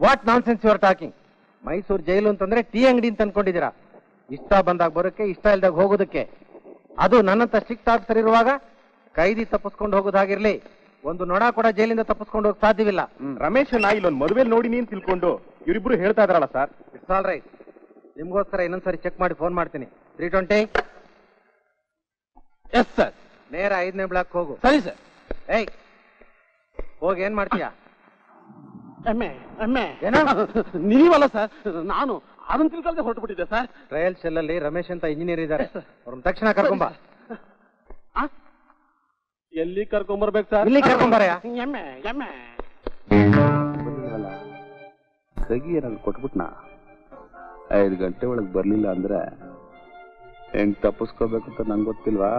What nonsense you are talking? Mysuru jail ಅಂತಂದ್ರೆ ಟೀ ಅಂಗಡಿ ಅಂತ ಅನ್ಕೊಂಡಿದ್ದೀರಾ? ಇಷ್ಟ ಬಂದಾಗ ಬರೋಕೆ, ಇಷ್ಟ ಇಲ್ದಾಗ ಹೋಗೋದಕ್ಕೆ. ಅದು ನನ್ನಂತ ಸ್ಟ್ರಿಕ್ಟ್ ಆಫೀಸರ್ ಇರುವಾಗ ಕೈದಿ ತಪ್ಪಿಸ್ಕೊಂಡು ಹೋಗೋದಾಗಿರ್ಲಿ, ಒಂದು ನೊಣ ಕೂಡ ಜೈಲಿಂದ ತಪ್ಪಿಸ್ಕೊಂಡು ಹೋಗಕ್ ಸಾಧ್ಯವಿಲ್ಲ. ರಮೇಶ್ ನಾ ಇಲ್ಲೊಂದು ಮದುವೆ ನೋಡಿನಿ ಅಂತ ತಿಳ್ಕೊಂಡು ಇವರಿಬ್ರು ಹೇಳ್ತಾ ಇದ್ರಲ್ಲ ಸರ್. It's all right. ನಿಮ್ಗೋಸ್ಕರ ಇನ್ನೊಂದ್ಸರಿ ಚೆಕ್ ಮಾಡಿ ಫೋನ್ ಮಾಡ್ತೀನಿ. 320. Yes sir. ನೇರ 5ನೇ ಬ್ಲಾಕ್ ಹೋಗು. ಸರಿ ಸರ್. ಏಯ್, ಹೋಗಿ ಏನ್ ಮಾಡ್ತೀಯಾ? ನೀವಲ್ಲ ಸರ್, ನಾನು ಅದನ್ನ ತಿಳ್ಕೊಳ್ದೆ ಹೊರಟು ಬಿಟ್ಟಿದ್ದೆ ಸರ್. ಟ್ರಯಲ್ ಸೆಲ್ ಅಲ್ಲಿ ರಮೇಶ್ ಅಂತ ಇಂಜಿನಿಯರ್ ಇದ್ದಾರೆ, ಅವ್ರನ್ನ ತಕ್ಷಣ ಕರ್ಕೊಂಬ. ಎಲ್ಲಿ ಕರ್ಕೊಂಬರ್ಬೇಕು ಸರ್? ಇಲ್ಲಿ ಕರ್ಕೊಂಬರಯ್ಯ. ಕಗಿ ಏನಾದ್ರು ಕೊಟ್ಬಿಟ್ನಾ? 5 ಗಂಟೆ ಒಳಗೆ ಬರ್ಲಿಲ್ಲ ಅಂದ್ರೆ ಹೆಂಗ್ ತಪ್ಪಿಸ್ಕೋಬೇಕು ಅಂತ ನಂಗೆ ಗೊತ್ತಿಲ್ವಾ?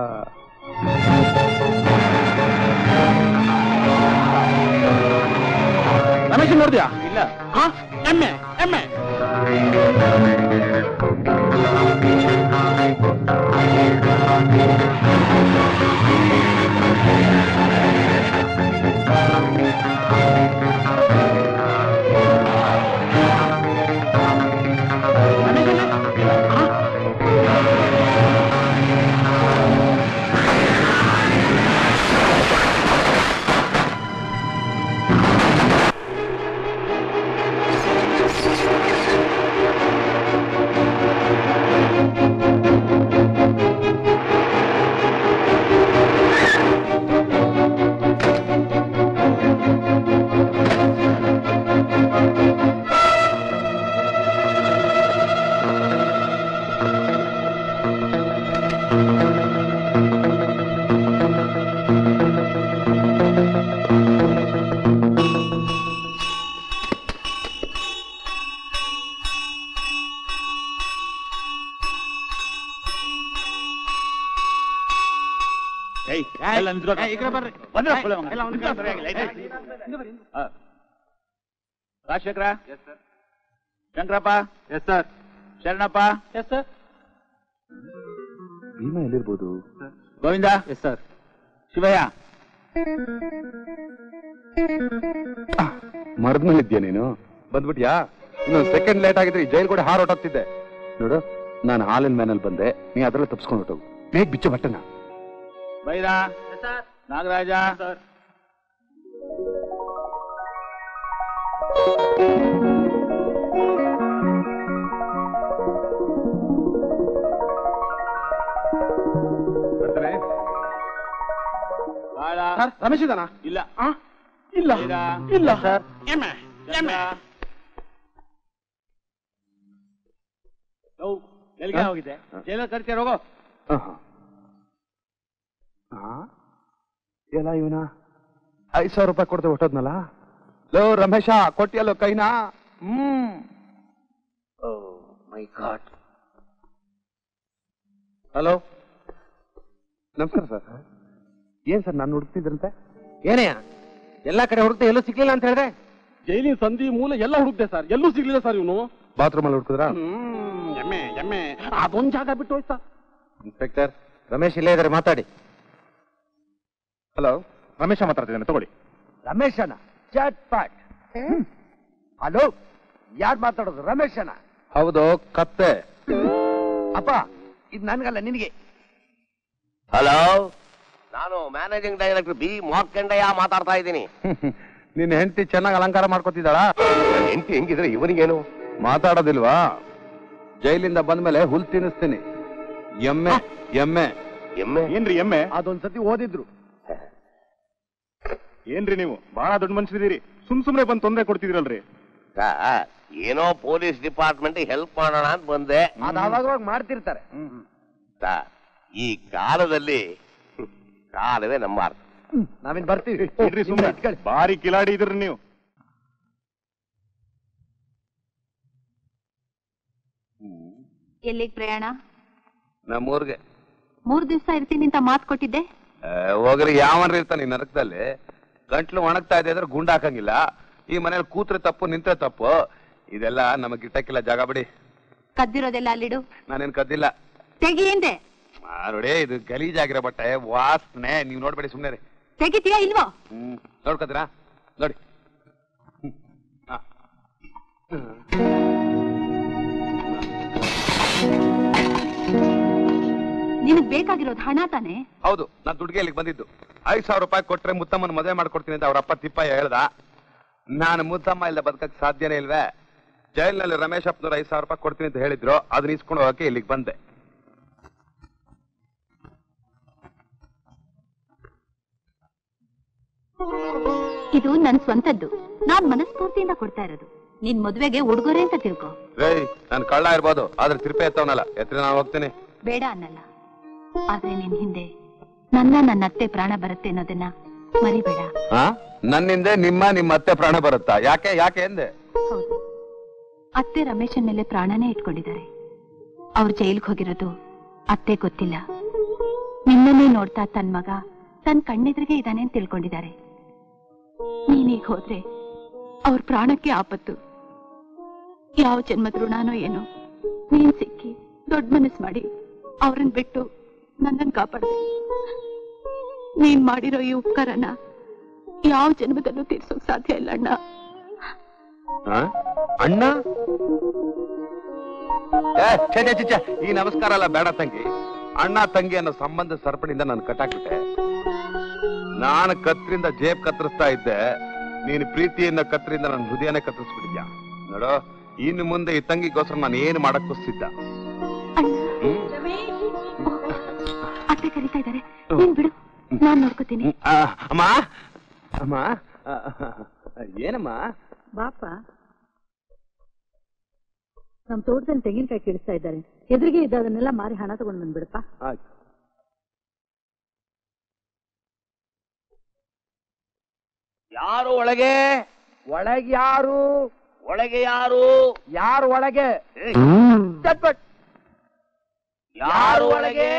ರಮೇಶ್ ನೋಡಿದ್ಯಾ? ಇಲ್ಲ. ಎಮ್ಮೆ ಎಮ್ಮೆ Rajashekhara, Shankarappa, yes sir. Sharanappa, yes sir. Bhima ಎಲ್ಲಿರ್ಬೋದು? Govinda, yes sir. ಶಿವಯ್ಯ, ಮರದ ಮೇಲಿದ್ಯಾ ನೀನು? ಬಂದ್ಬಿಟ್ಯಾ? ಇನ್ನೊಂದು ಸೆಕೆಂಡ್ ಲೇಟ್ ಆಗಿದ್ರೆ ಜೈಲ್ ಕೂಡ ಹಾರೋಟಾಗ್ತಿದ್ದೆ. ನೋಡು, ನಾನು ಹಾಲಿನ ಮ್ಯಾನಲ್ಲಿ ಬಂದೆ, ನೀ ಅದರಲ್ಲ ತಪ್ಪಿಸ್ಕೊಂಡು ಹೊಟ್ಟೋಗು. ಬೇಗ ಬಿಚ್ಚು ಬಟ್ಟನ. ಬೈರಾ ನಾಗರಾಜ ರಮೇಶ್ ಇದಾನ? ಇಲ್ಲ ಇಲ್ಲ ಇಲ್ಲ ಸರ್. ಎಲ್ಲಿಗೆ ಹೋಗಿದೆ? ಜೈಲಲ್ಲಿ ಕರ್ತೀರ ಹೋಗೋ. ಎಲ್ಲ ಇವನ 5,000 ರೂಪಾಯಿ ಕೊಡ್ದೆ ಹೊಟ್ಟೋದ್ನಲ್ಲ. ಲೋ ರಮೇಶ, ಕೊಟ್ಟಿಯಲ್ಲೋ ಕೈನಾ? ಮೈ ಗಾಡ್. ಹಲೋ, ನಮಸ್ಕಾರ ಸರ್. ಏನ್ ಸರ್ ನಾನು ಹುಡುಕ್ತಿದ್ರಂತೆ? ಏನೇ ಎಲ್ಲಾ ಕಡೆ ಹುಡುಕ್ತೆ, ಎಲ್ಲೂ ಸಿಗ್ಲಿಲ್ಲ ಅಂತ ಹೇಳಿದ್ರೆ? ಜೈಲಿನ ಸಂಧಿ ಮೂಲ ಎಲ್ಲ ಹುಡುಕ್ತೆ ಸರ್, ಎಲ್ಲೂ ಸಿಗ್ಲಿಲ್ಲ ಸರ್. ಇವನು ಬಾತ್ರೂಮ್ ಅಲ್ಲಿ ಹುಡುಕಿದ್ರ? ಎಮ್ಮೆ ಅದೊಂದ್ ಜಾಗ ಬಿಟ್ಟು ಹೋಯ್ತಾ? ಇನ್ಸ್ಪೆಕ್ಟರ್ ರಮೇಶ್ ಇಲ್ಲೇ ಇದಾರೆ, ಮಾತಾಡಿ. ಹಲೋ, ರಮೇಶ ಮಾತಾಡ್ತಿದ್ದಾನೆ, ತಗೊಳ್ಳಿ. ರಮೇಶನ ಚಾಟ್ ಪಾಟ್. ಹಲೋ, ಯಾರು ಮಾತಾಡೋದು? ರಮೇಶನ? ಹೌದು, ಕತ್ತೆ. ಅಪ್ಪ, ಇದು ನನ್ಗಲ್ಲ, ನಿನಗೆ. ಹಲೋ, ನಾನು ಮ್ಯಾನೇಜಿಂಗ್ ಡೈರೆಕ್ಟರ್ ಬಿ ಮಾರ್ಕಂಡಯ್ಯ ಮಾತಾಡ್ತಾ ಇದ್ದೀನಿ. ನಿನ್ನ ಹೆಂಡತಿ ಚೆನ್ನಾಗಿ ಅಲಂಕಾರ ಮಾಡ್ಕೊತಿದ್ದಾಳ? ಹೆಂಡತಿ ಹೆಂಗಿದ್ರೆ ಇವನಿಗೇನು? ಮಾತಾಡೋದಿಲ್ವಾ? ಜೈಲಿಂದ ಬಂದ್ಮೇಲೆ ಹುಲ್ ತಿನ್ನಿಸ್ತೀನಿ. ಎಮ್ಮೆ ಎಮ್ಮೆ ಎಮ್ಮೆ ಏನ್ರಿ ಎಮ್ಮೆ? ಅದೊಂದ್ಸತಿ ಓದಿದ್ರು. ಏನ್ರಿ ನೀವು ಬಹಳ ದೊಡ್ಡ ಮನುಷ್ಯರಿದ್ದೀರಿ, ಸುಮ್ನೆ ಬಂದು ತೊಂದರೆ ಕೊಡ್ತಿದ್ರಲ್ರಿ. ಏನೋ ಪೊಲೀಸ್ ಡಿಪಾರ್ಟ್ಮೆಂಟ್ ಹೆಲ್ಪ್ ಮಾಡೋಣ ಅಂತ ಬಂದೆ. ಅದಾವಾಗ ಮಾಡ್ತಿರ್ತಾರೆ. ಈ ಕಾಲದಲ್ಲಿ ಕಾಲವೇ ನಮ್ಮ ಅರ್ಥ. ನಾವಿನ್ ಬರ್ತೀವಿ. ಬಾರಿ ಕಿಲಾಡಿ ಇದ್ರಿ ನೀವು. ಎಲ್ಲಿಗೆ ಪ್ರಯಾಣ? ನಮ್ಮೂರ್ಗೆ. 3 ದಿವಸ ಇರ್ತೀನಿ ಅಂತ ಮಾತು ಕೊಟ್ಟಿದ್ದೆ. ಹೋಗ್ರಿ, ಯಾವನ್ರಿ ಇರ್ತಾನೆ ಈ ನರಕದಲ್ಲಿ? ಗಂಟ್ಲು ಒಣಗ್ತಾ ಇದೆ ಅಂದ್ರೆ ಗುಂಡ ಹಾಕಂಗಿಲ್ಲ. ಈ ಮನೇಲಿ ಕೂತ್ರೆ ತಪ್ಪು, ನಿಂತ್ರೆ ತಪ್ಪು. ಇದೆಲ್ಲ ನಮಗ್ ಗಿಟ್ಟಕ್ಕಿಲ್ಲ. ಜಾಗ ಬಿಡಿ. ಕದ್ದಿರೋದೆಲ್ಲ ಅಲ್ಲಿಡು. ನಾನೇನ್ ಕದ್ದಿಲ್ಲ. ತೆಗಿ ಹಿಂದೆ. ನೋಡಿ, ಇದು ಗಲೀಜಾಗಿರೋ ಬಟ್ಟೆ, ವಾಸನೆ. ನೀವ್ ನೋಡ್ಬೇಡಿ, ಸುಮ್ನೆ ರೀ. ತೆಗಿತೀಯಾ ಇಲ್ವೋ? ನೋಡ್ಕೊತೀರಾ? ನೋಡಿ. ನಿನಗ್ ಬೇಕಾಗಿರೋದು ಹಣ ತಾನೆ? ಹೌದು, ನಾನ್ ದುಡ್ಡಿಗೆ ಇಲ್ಲಿಗೆ ಬಂದಿದ್ದು. 5,000 ರೂಪಾಯಿ ಕೊಟ್ರೆ ಮುತ್ತಮ್ಮನ ಮದುವೆ ಮಾಡ್ಕೊಡ್ತೀನಿ ಅಂತ ಅವ್ರಪ್ಪ ತಿಪ್ಪಯ್ಯ ಹೇಳ್ದ. ನಾನು ಮುತ್ತಮ್ಮ ಇಲ್ಲದೆ ಬದುಕಕ್ ಸಾಧ್ಯನೇ ಇಲ್ವೇ? ಜೈಲಿನಲ್ಲಿ ರಮೇಶ್ ಅಪ್ಪನವ್ರು 5,000 ರೂಪಾಯಿ ಕೊಡ್ತೀನಿ ಅಂತ ಹೇಳಿದ್ರು. ಅದನ್ನ ಇಸ್ಕೊಂಡು ಹೋಗಕ್ಕೆ ಇಲ್ಲಿಗೆ ಬಂದೆ. ಇದು ನನ್ ಸ್ವಂತದ್ದು. ನಾನ್ ಮನಸ್ಫೂರ್ತಿಯಿಂದ ಕೊಡ್ತಾ ಇರೋದು. ನಿನ್ ಮದ್ವೆಗೆ ಉಡುಗೊರೆ ಅಂತ ತಿಳ್ಕೊ. ನಾನು ಕಳ್ಳ ಇರ್ಬೋದು, ಆದ್ರೆ ತಿರುಪೆ ಎತ್ತವನಲ್ಲ. ಎತ್ತರ ನಾನು ಹೋಗ್ತೀನಿ. ಬೇಡ ಅನ್ನಲ್ಲ, ಆದ್ರೆ ನಿನ್ ಹಿಂದೆ ನನ್ನ ಅತ್ತೆ ಪ್ರಾಣ ಬರುತ್ತೆ ಅನ್ನೋದನ್ನ ಮರಿಬೇಡ. ನನ್ನಿಂದೆ ನಿಮ್ಮ ಅತ್ತೆ ಪ್ರಾಣ ಬರುತ್ತಾ? ಯಾಕೆ ಯಾಕೆ ಎಂದೆ? ಹೌದು, ಅತ್ತೆ ರಮೇಶನ್ ಮೇಲೆ ಪ್ರಾಣನೇ ಇಟ್ಕೊಂಡಿದ್ದಾರೆ. ಅವ್ರು ಜೈಲ್ಗೆ ಹೋಗಿರೋದು ಅತ್ತೆ ಗೊತ್ತಿಲ್ಲ. ನಿನ್ನನ್ನೇ ನೋಡ್ತಾ ತನ್ ಮಗ ತನ್ ಕಣ್ಣೆದ್ರಿಗೆ ಇದ್ದಾನೆ ಅಂತ ತಿಳ್ಕೊಂಡಿದ್ದಾರೆ. ನೀನೀಗ ಹೋದ್ರೆ ಅವ್ರ ಪ್ರಾಣಕ್ಕೆ ಆಪತ್ತು. ಯಾವ ಜನ್ಮದ ಋಣಾನೋ ಏನೋ, ನೀನ್ ಸಿಕ್ಕಿ ದೊಡ್ಡ ಮನಸ್ಸು ಮಾಡಿ ಅವ್ರನ್ನ ಬಿಟ್ಟು ನನ್ನನ್ನು ಕಾಪಾಡ್ದೆ. ನೀನ್ ಮಾಡಿರೋ ಈ ಉಪಕಾರನ ಯಾವ ಜನ್ಮದಲ್ಲೂ ತೀರ್ಸೋಕ್ ಸಾಧ್ಯ ಇಲ್ಲ ಅಣ್ಣ. ಅಣ್ಣ? ಈ ನಮಸ್ಕಾರ ಎಲ್ಲ ಬೇಡ ತಂಗಿ. ಅಣ್ಣ ತಂಗಿ ಅನ್ನೋ ಸಂಬಂಧ ಸರಪಣಿಯಿಂದ ನಾನು ಕಟ್ಟಾಕ್ಬಿಟ್ಟೆ. ನಾನು ಕತ್ರಿಂದ ಜೇಬ್ ಕತ್ತರಿಸ್ತಾ ಇದ್ದೆ, ನೀನು ಪ್ರೀತಿಯಿಂದ ಕತ್ರಿಂದ ನನ್ನ ಹೃದಯನೇ ಕತ್ತರಿಸ್ಬಿಟ್ಟಿದ್ಯಾ. ನೋಡೋ, ಇನ್ನು ಮುಂದೆ ಈ ತಂಗಿಗೋಸ್ಕರ ನಾನು ಏನು ಮಾಡಕ್ಕೂ ಸಿದ್ಧ. ಅತ್ತೆ ಕರೀತಾ ಇದ್ದಾರೆ, ನೀನ್ ಬಿಡು, ನಾನ್ ನೋಡ್ಕೋತೀನಿ. ಅಮ್ಮ ಅಮ್ಮ, ಏನಮ್ಮ? ಬಾಪ, ನಮ್ ತೋಟದಲ್ಲಿ ತೆಂಗಿನಕಾಯಿ ಕೀಳಿಸ್ತಾ ಇದ್ದಾರೆ. ಎದುರಿಗೆ ಇದ್ದದನ್ನೆಲ್ಲ ಮಾರಿ ಹಣ ತಗೊಂಡ್ ಬಂದ್ಬಿಡಪ್ಪ. ಆಯ್ತು. ಯಾರು ಒಳಗೆ? ಒಳಗೆ ಯಾರು? ಒಳಗೆ ಯಾರು? ಯಾರು ಒಳಗೆ? ಯಾರು ಒಳಗೆ?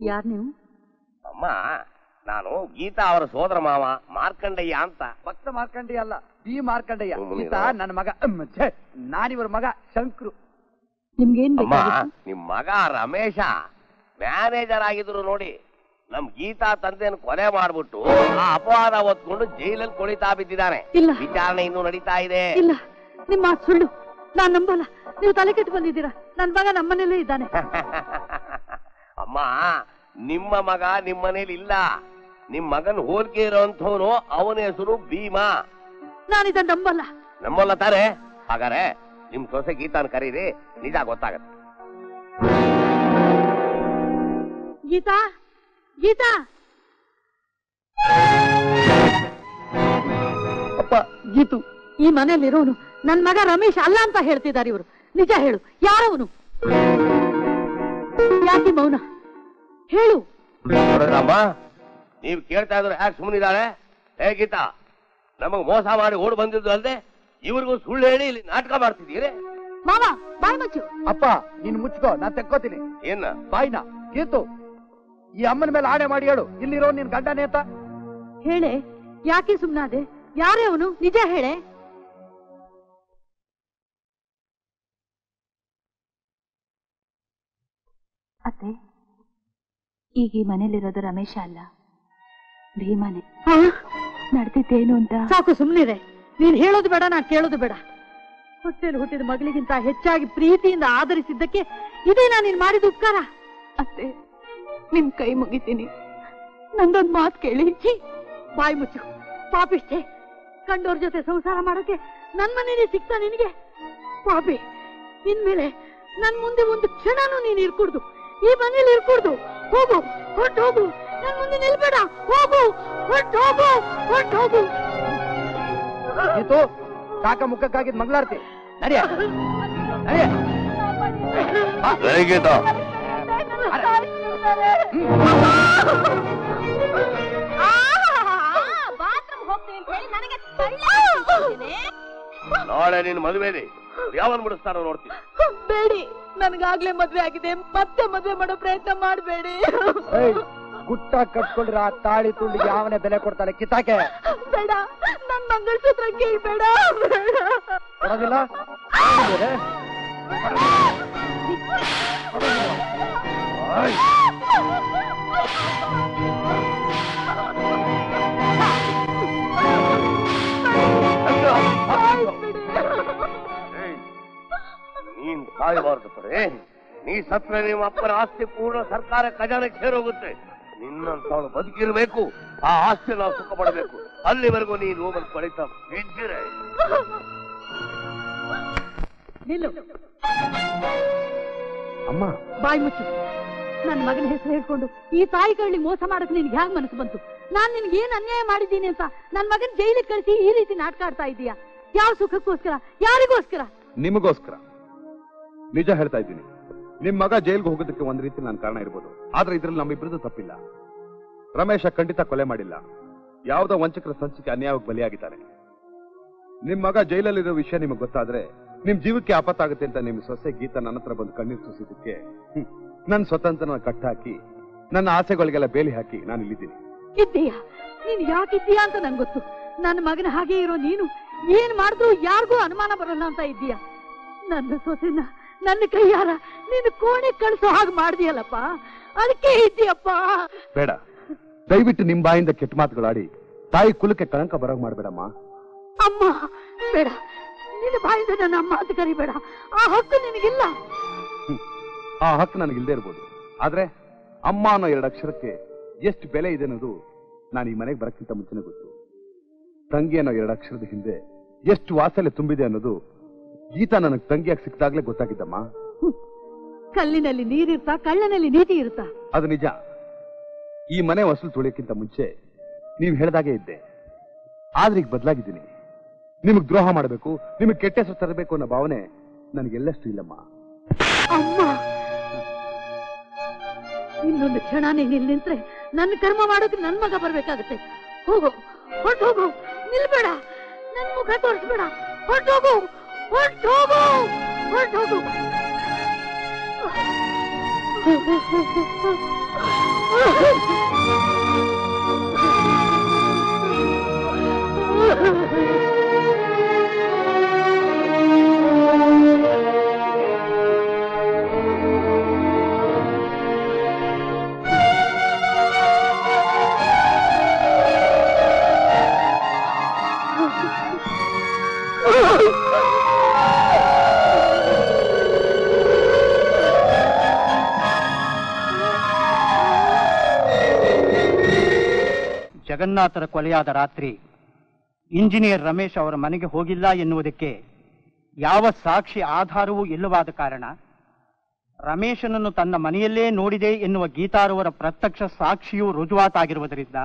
ಯಾರ್ ನೀವು? ಅಮ್ಮ, ನಾನು ಗೀತಾ ಅವರ ಸೋದರ ಮಾವ ಮಾರ್ಕಂಡಯ್ಯ ಅಂತ. ಭಕ್ತ ಮಾರ್ಕಂಡಯ್ಯ ಅಲ್ಲ, ಬಿ ಮಾರ್ಕಂಡಯ್ಯ. ಗೀತಾ ನನ್ನ ಮಗ. ನಾನಿವ್ರ ಮಗ ಶಂಕ್ರು. ನಿಮ್ಗೇನ್ ಅಮ್ಮ, ಬೇಕಾಗಿತ್ತು? ನಿಮ್ ಮಗ ರಮೇಶ ಮ್ಯಾನೇಜರ್ ಆಗಿದ್ರು ನೋಡಿ. ನಮ್ ಗೀತಾ ತಂದೆಯನ್ನು ಕೊಲೆ ಮಾಡ್ಬಿಟ್ಟು ಆ ಅಪವಾದ ಹೊತ್ಕೊಂಡು ಜೈಲಲ್ಲಿ ಕೊಳಿತಾ ಬಿದ್ದಿದ್ದಾನೆ. ಇಲ್ಲ. ವಿಚಾರಣೆ ಇನ್ನೂ ನಡೀತಾ ಇದೆ. ಇಲ್ಲ, ನಿಮ್ಮ ಮಾತು ಸುಳ್ಳು. ನಾನ್ ನಂಬಲ್ಲ. ನೀವು ತಲೆ ಕೆಟ್ಟು ಬಂದಿದ್ದೀರಾ. ನನ್ ಮಗ ನಮ್ಮನೇಲೇ ಇದ್ದಾನೆ. ಅಮ್ಮ, ನಿಮ್ಮ ಮಗ ನಿಮ್ಮ ಮನೇಲಿ ಇಲ್ಲ. ನಿಮ್ ಮಗನ್ ಹೋಲಿಕೆ ಇರೋಂಥವನು, ಅವನ ಹೆಸರು ಭೀಮಾ. ನಾನಿದನ್ನ ನಂಬಲ್ಲ. ನಮ್ಮಲ್ಲ ತಾನೆ? ಹಾಗಾರೆ ನಿಮ್ ಸೊಸೆ ಗೀತಾನ ಕರೀರಿ, ನಿಜ ಗೊತ್ತಾಗತ್ತೆ. ಗೀತಾ, ಗೀತಾ. ಅಪ್ಪ, ಗೀತು ಈ ಮನೆಯಲ್ಲಿರೋನು ನನ್ ಮಗ ರಮೇಶ್ ಅಲ್ಲ ಅಂತ ಹೇಳ್ತಿದ್ದಾರೆ ಇವರು. ನಿಜ ಹೇಳು, ಯಾರವನು? ಯಾಕೆ ಮೌನ? ಹೇಳು. ಅಮ್ಮ, ನೀವ್ ಕೇಳ್ತಾ ಇದ್ರು ಯಾಕೆ ಸುಮ್ಮನಿದ್ದಾಳೆ? ಹೇ ಗೀತಾ, ನಮಗ್ ಮೋಸ ಮಾಡಿ ಓಡ್ ಬಂದಿದ್ದು ಅಲ್ದೆ ಇವ್ರಿಗೂ ಸುಳ್ಳು ಹೇಳಿ ಇಲ್ಲಿ ನಾಟಕ ಮಾಡ್ತಿದ್ದೀರಿ. ಮಾವ, ಬಾಯ್ ಮುಚ್ಚು. ಅಪ್ಪ, ನೀನ್ ಮುಚ್ಕೋ, ನಾನ್ ತೆಕ್ಕೋತೀನಿ. ಏನ ಬಾಯ್ನ. ಗೀತು, ಈ ಅಮ್ಮನ ಮೇಲೆ ಆಣೆ ಮಾಡಿ ಹೇಳು, ಇಲ್ಲಿರೋ ನಿನ್ ಗಂಡನೇ ಅಂತ. ಹೇಳೆ, ಯಾಕೆ ಸುಮ್ನಾದೆ? ಯಾರೇ ಅವನು? ನಿಜ ಹೇಳೆ. ಅತ್ತೆ, ಈಗ ಈ ಮನೇಲಿರೋದು ರಮೇಶ ಅಲ್ಲ, ಭೀಮಾನೆ. ನಡೆದಿದ್ದೇನು ಅಂತ ಸಾಕು, ಸುಮ್ನಿರೆ. ನೀನ್ ಹೇಳೋದು ಬೇಡ, ನಾನ್ ಕೇಳೋದು ಬೇಡ. ಹೊಟ್ಟೆಲಿ ಹುಟ್ಟಿದ ಮಗಳಿಗಿಂತ ಹೆಚ್ಚಾಗಿ ಪ್ರೀತಿಯಿಂದ ಆದರಿಸಿದ್ದಕ್ಕೆ ಇದೇನಾ ನೀನ್ ಮಾಡಿದ ಉಪಕಾರ? ಅತ್ತೆ, ನಿಮ್ ಕೈ ಮುಗಿತೀನಿ, ನಂದೊಂದ್ ಮಾತು ಕೇಳಿ. ಬಾಯಿ ಮುಚ್ಚು, ಪಾಪಿಷ್ಟೇ. ಕಂಡೋರ್ ಜೊತೆ ಸಂಸಾರ ಮಾಡೋಕೆ ನನ್ ಮನೇನೆ ಸಿಗ್ತಾ ನಿನಗೆ? ಪಾಪಿ, ಇನ್ಮೇಲೆ ನನ್ ಮುಂದೆ ಒಂದು ಕ್ಷಣನೂ ನೀನ್ ಇರ್ಕೂಡ್ದು, ಈ ಮನೇಲಿ ಇರ್ಕೂಡ್ದು. ಹೋಗು, ಹೊರಟು ಹೋಗು, ನನ್ ಮುಂದೆ ನಿಲ್ಬೇಡ. ಹೋಗು, ಹೊರಟು ಹೋಗು, ಹೊರಟು ಹೋಗು. ಗೀತು, ಕಾಕ ಮುಖಕ್ಕಾಗಿದ್ ಮಂಗಳಾರತಿ. ನಡಿಯ, ನಡಿಯ. ಗೀತಾ, ನಾಳೆ ನಿನ್ ಮದುವೆಲಿ ಯಾವನ್ ಬಿಡಿಸ್ತಾರೋ ನೋಡ್ತೀನಿ. ಬೇಡಿ, ನನ್ಗಾಗ್ಲೇ ಮದ್ವೆ ಆಗಿದೆ, ಮತ್ತೆ ಮದ್ವೆ ಮಾಡೋ ಪ್ರಯತ್ನ ಮಾಡಬೇಡಿ. ಗುಟ್ಟ ಕಟ್ಕೊಂಡ್ರೆ ಆ ತಾಳಿ ತುಂಡಿಗೆ ಯಾವನೇ ಬೆಲೆ ಕೊಡ್ತಾಳೆ? ಕಿತ್ತಾಕೆ. ಬೇಡ, ನನ್ ಮಂಗಳ್ಸೂತ್ರ ಕೇಳ್ಬೇಡ. ಕೊಡೋದಿಲ್ಲ? ನೀನ್ ಸಾಯಬಾರ್ದು ಕಡೆ. ನೀ ಸತ್ರ ನಿಮ್ಮ ಅಪ್ಪನ ಆಸ್ತಿ ಪೂರ್ಣ ಸರ್ಕಾರ ಖಜಾನೆಗೆ ಸೇರೋಗುತ್ತೆ. ನಿನ್ನಂತವಳು ಬದುಕಿರ್ಬೇಕು, ಆ ಆಸ್ತಿ ನಾವು ಸುಖ ಪಡಬೇಕು. ಅಲ್ಲಿವರೆಗೂ ನೀನು ಹೋಗಲು ಪಡಿತಾ ಬಿದ್ದಿರೆ. ನಿಲ್ಲು. ಅಮ್ಮ, ಬಾಯಿ ಮುಚ್ಚು. ನನ್ನ ಮಗನ ಹೆಸರು ಹೇಳ್ಕೊಂಡು ಈ ತಾಯಿ ಕಳ್ಳಿ ಮೋಸ ಮಾಡಕ್ ನಿನ್ಗೆ ಹ್ಯಾಂಗ್ ಮನಸ್ಸು ಬಂತು? ನಾನ್ ನಿನ್ಗೆ ಏನ್ ಅನ್ಯಾಯ ಮಾಡಿದ್ದೀನಿ ಅಂತ ನನ್ ಮಗನ್ ಜೈಲಿಗೆ ಕಳಿಸಿ ಈ ರೀತಿ ನಾಟಕ ಆಡ್ತಾ ಇದೀಯಾ? ಯಾವ ಸುಖಕ್ಕೋಸ್ಕರ? ಯಾರಿಗೋಸ್ಕರ? ನಿಮಗೋಸ್ಕರ. ನಿಜ ಹೇಳ್ತಾ ಇದ್ದೀನಿ, ನಿಮ್ ಮಗ ಜೈಲ್ಗೆ ಹೋಗೋದಕ್ಕೆ ಒಂದ್ ರೀತಿ ನನ್ನ ಕಾರಣ ಇರ್ಬೋದು, ಆದ್ರೆ ಇದ್ರಲ್ಲಿ ನಮ್ಮಿಬ್ರದ್ದು ತಪ್ಪಿಲ್ಲ. ರಮೇಶ ಖಂಡಿತ ಕೊಲೆ ಮಾಡಿಲ್ಲ, ಯಾವುದೋ ವಂಚಕರ ಸಂಚಿಕೆ ಅನ್ಯಾಯವಾಗಿ ಬಲಿಯಾಗಿದ್ದಾನೆ. ನಿಮ್ ಮಗ ಜೈಲಲ್ಲಿರೋ ವಿಷಯ ನಿಮಗೆ ಗೊತ್ತಾದ್ರೆ ನಿಮ್ ಜೀವಕ್ಕೆ ಆಪತ್ತಾಗುತ್ತೆ ಅಂತ ನಿಮ್ ಸೊಸೆ ಗೀತಾ ನನ್ನ ಹತ್ರ ಬಂದು ಕಣ್ಣೀರು ಸುರಿಸಿದ್ದಕ್ಕೆ ನನ್ನ ಸ್ವತಂತ್ರನ ಕಟ್ಟಾಕಿ ನನ್ನ ಆಸೆಗಳಿಗೆಲ್ಲ ಬೇಲಿ ಹಾಕಿ ನಾನು ಇಲ್ಲಿದ್ದೀನಿ. ಇದ್ದೀಯಾ? ನೀನ್ ಯಾಕಿದ್ದೀಯಾ ಅಂತ ನನ್ಗೆ ಗೊತ್ತು. ನನ್ನ ಮಗನ ಹಾಗೆ ಇರೋ ನೀನು ಏನ್ ಮಾಡಿದ್ರು ಯಾರಿಗೂ ಅನುಮಾನ ಬರಲ್ಲ ಅಂತ ಇದ್ದೀಯಾ? ನನ್ನ ಸೊಸೆನ ನನ್ನ ಕೈಯಾರ ನೀನು ಕೋಣೆ ಕಳಿಸೋ ಹಾಗೆ ಮಾಡ್ದಿಯಲ್ಲಪ್ಪ, ಅದಕ್ಕೆ ಇದ್ದೀಯಪ್ಪ. ಬೇಡ, ದಯವಿಟ್ಟು ನಿಮ್ ಬಾಯಿಂದ ಕೆಟ್ಟ ಮಾತುಗಳಾಡಿ ತಾಯಿ ಕುಲಕ್ಕೆ ಕಳಂಕ ಬರೋಗ್ ಮಾಡ್ಬೇಡಮ್ಮ. ಅಮ್ಮ, ಬೇಡ, ನಿನ್ನ ಬಾಯಿಂದ ನನ್ನ ಅಮ್ಮ ಅಂತ ಕರಿಬೇಡ. ಆ ಹಕ್ಕು ನಿನಗಿಲ್ಲ. ಆ ಹಕ್ಕು ನನಗಿಲ್ದೇ ಇರ್ಬೋದು, ಆದ್ರೆ ಅಮ್ಮ ಅನ್ನೋ 2 ಅಕ್ಷರಕ್ಕೆ ಎಷ್ಟು ಬೆಲೆ ಇದೆ ಅನ್ನೋದು ನಾನು ಈ ಮನೆಗೆ ಬರಕ್ಕಿಂತ ಮುಂಚೆನೆ ಗೊತ್ತು. ತಂಗಿ ಅನ್ನೋ 2 ಅಕ್ಷರದ ಹಿಂದೆ ಎಷ್ಟು ವಾತ್ಸಲ್ಯ ತುಂಬಿದೆ ಅನ್ನೋದು ಗೀತಾ ನನಗೆ ತಂಗಿಯಾಗಿ ಸಿಕ್ಕಾಗ್ಲೇ ಗೊತ್ತಾಗಿದ್ದಮ್ಮ. ಕಲ್ಲಿನಲ್ಲಿ ನೀರಿರ್ತಾ, ಕಳ್ಳನಲ್ಲಿ ನೀತಿ ಇರುತ್ತಾ? ಅದು ನಿಜ. ಈ ಮನೆ ವಸೂಲು ತುಳಿಯಕ್ಕಿಂತ ಮುಂಚೆ ನೀವು ಹೇಳ್ದಾಗೆ ಇದ್ದೆ, ಆದ್ರೆ ಈಗ ಬದಲಾಗಿದ್ದೀನಿ. ನಿಮಗ್ ದ್ರೋಹ ಮಾಡಬೇಕು, ನಿಮಗ್ ಕೆಟ್ಟ ಹೆಸರು ತರಬೇಕು ಅನ್ನೋ ಭಾವನೆ ನನಗೆಲ್ಲಷ್ಟು ಇಲ್ಲಮ್ಮ. ಅಮ್ಮ, ಇನ್ನೊಂದು ಕ್ಷಣ ನೀನ್ ಇಲ್ಲಿ ನಿಂತ್ರೆ ನನ್ನ ಕರ್ಮ ಮಾಡೋಕೆ ನನ್ ಮಗ ಬರ್ಬೇಕಾಗತ್ತೆ. ಹೋಗು, ಹೊರಟು ಹೋಗು, ನಿಲ್ಬೇಡ, ನನ್ ಮುಖ ತೋರಿಸ್ಬೇಡ. ಹೊರಟು ಹೋಗು, ಹೊರಟು ಹೋಗು, ಹೊರಟು ಹೋಗು. ಜಗನ್ನಾಥರ ಕೊಲೆಯಾದ ರಾತ್ರಿ ಇಂಜಿನಿಯರ್ ರಮೇಶ್ ಅವರ ಮನೆಗೆ ಹೋಗಿಲ್ಲ ಎನ್ನುವುದಕ್ಕೆ ಯಾವ ಸಾಕ್ಷಿ ಆಧಾರವೂ ಇಲ್ಲವಾದ ಕಾರಣ ರಮೇಶನನ್ನು ತನ್ನ ಮನೆಯಲ್ಲೇ ನೋಡಿದೆ ಎನ್ನುವ ಗೀತಾರವರ ಪ್ರತ್ಯಕ್ಷ ಸಾಕ್ಷಿಯೂ ರುಜುವಾತಾಗಿರುವುದರಿಂದ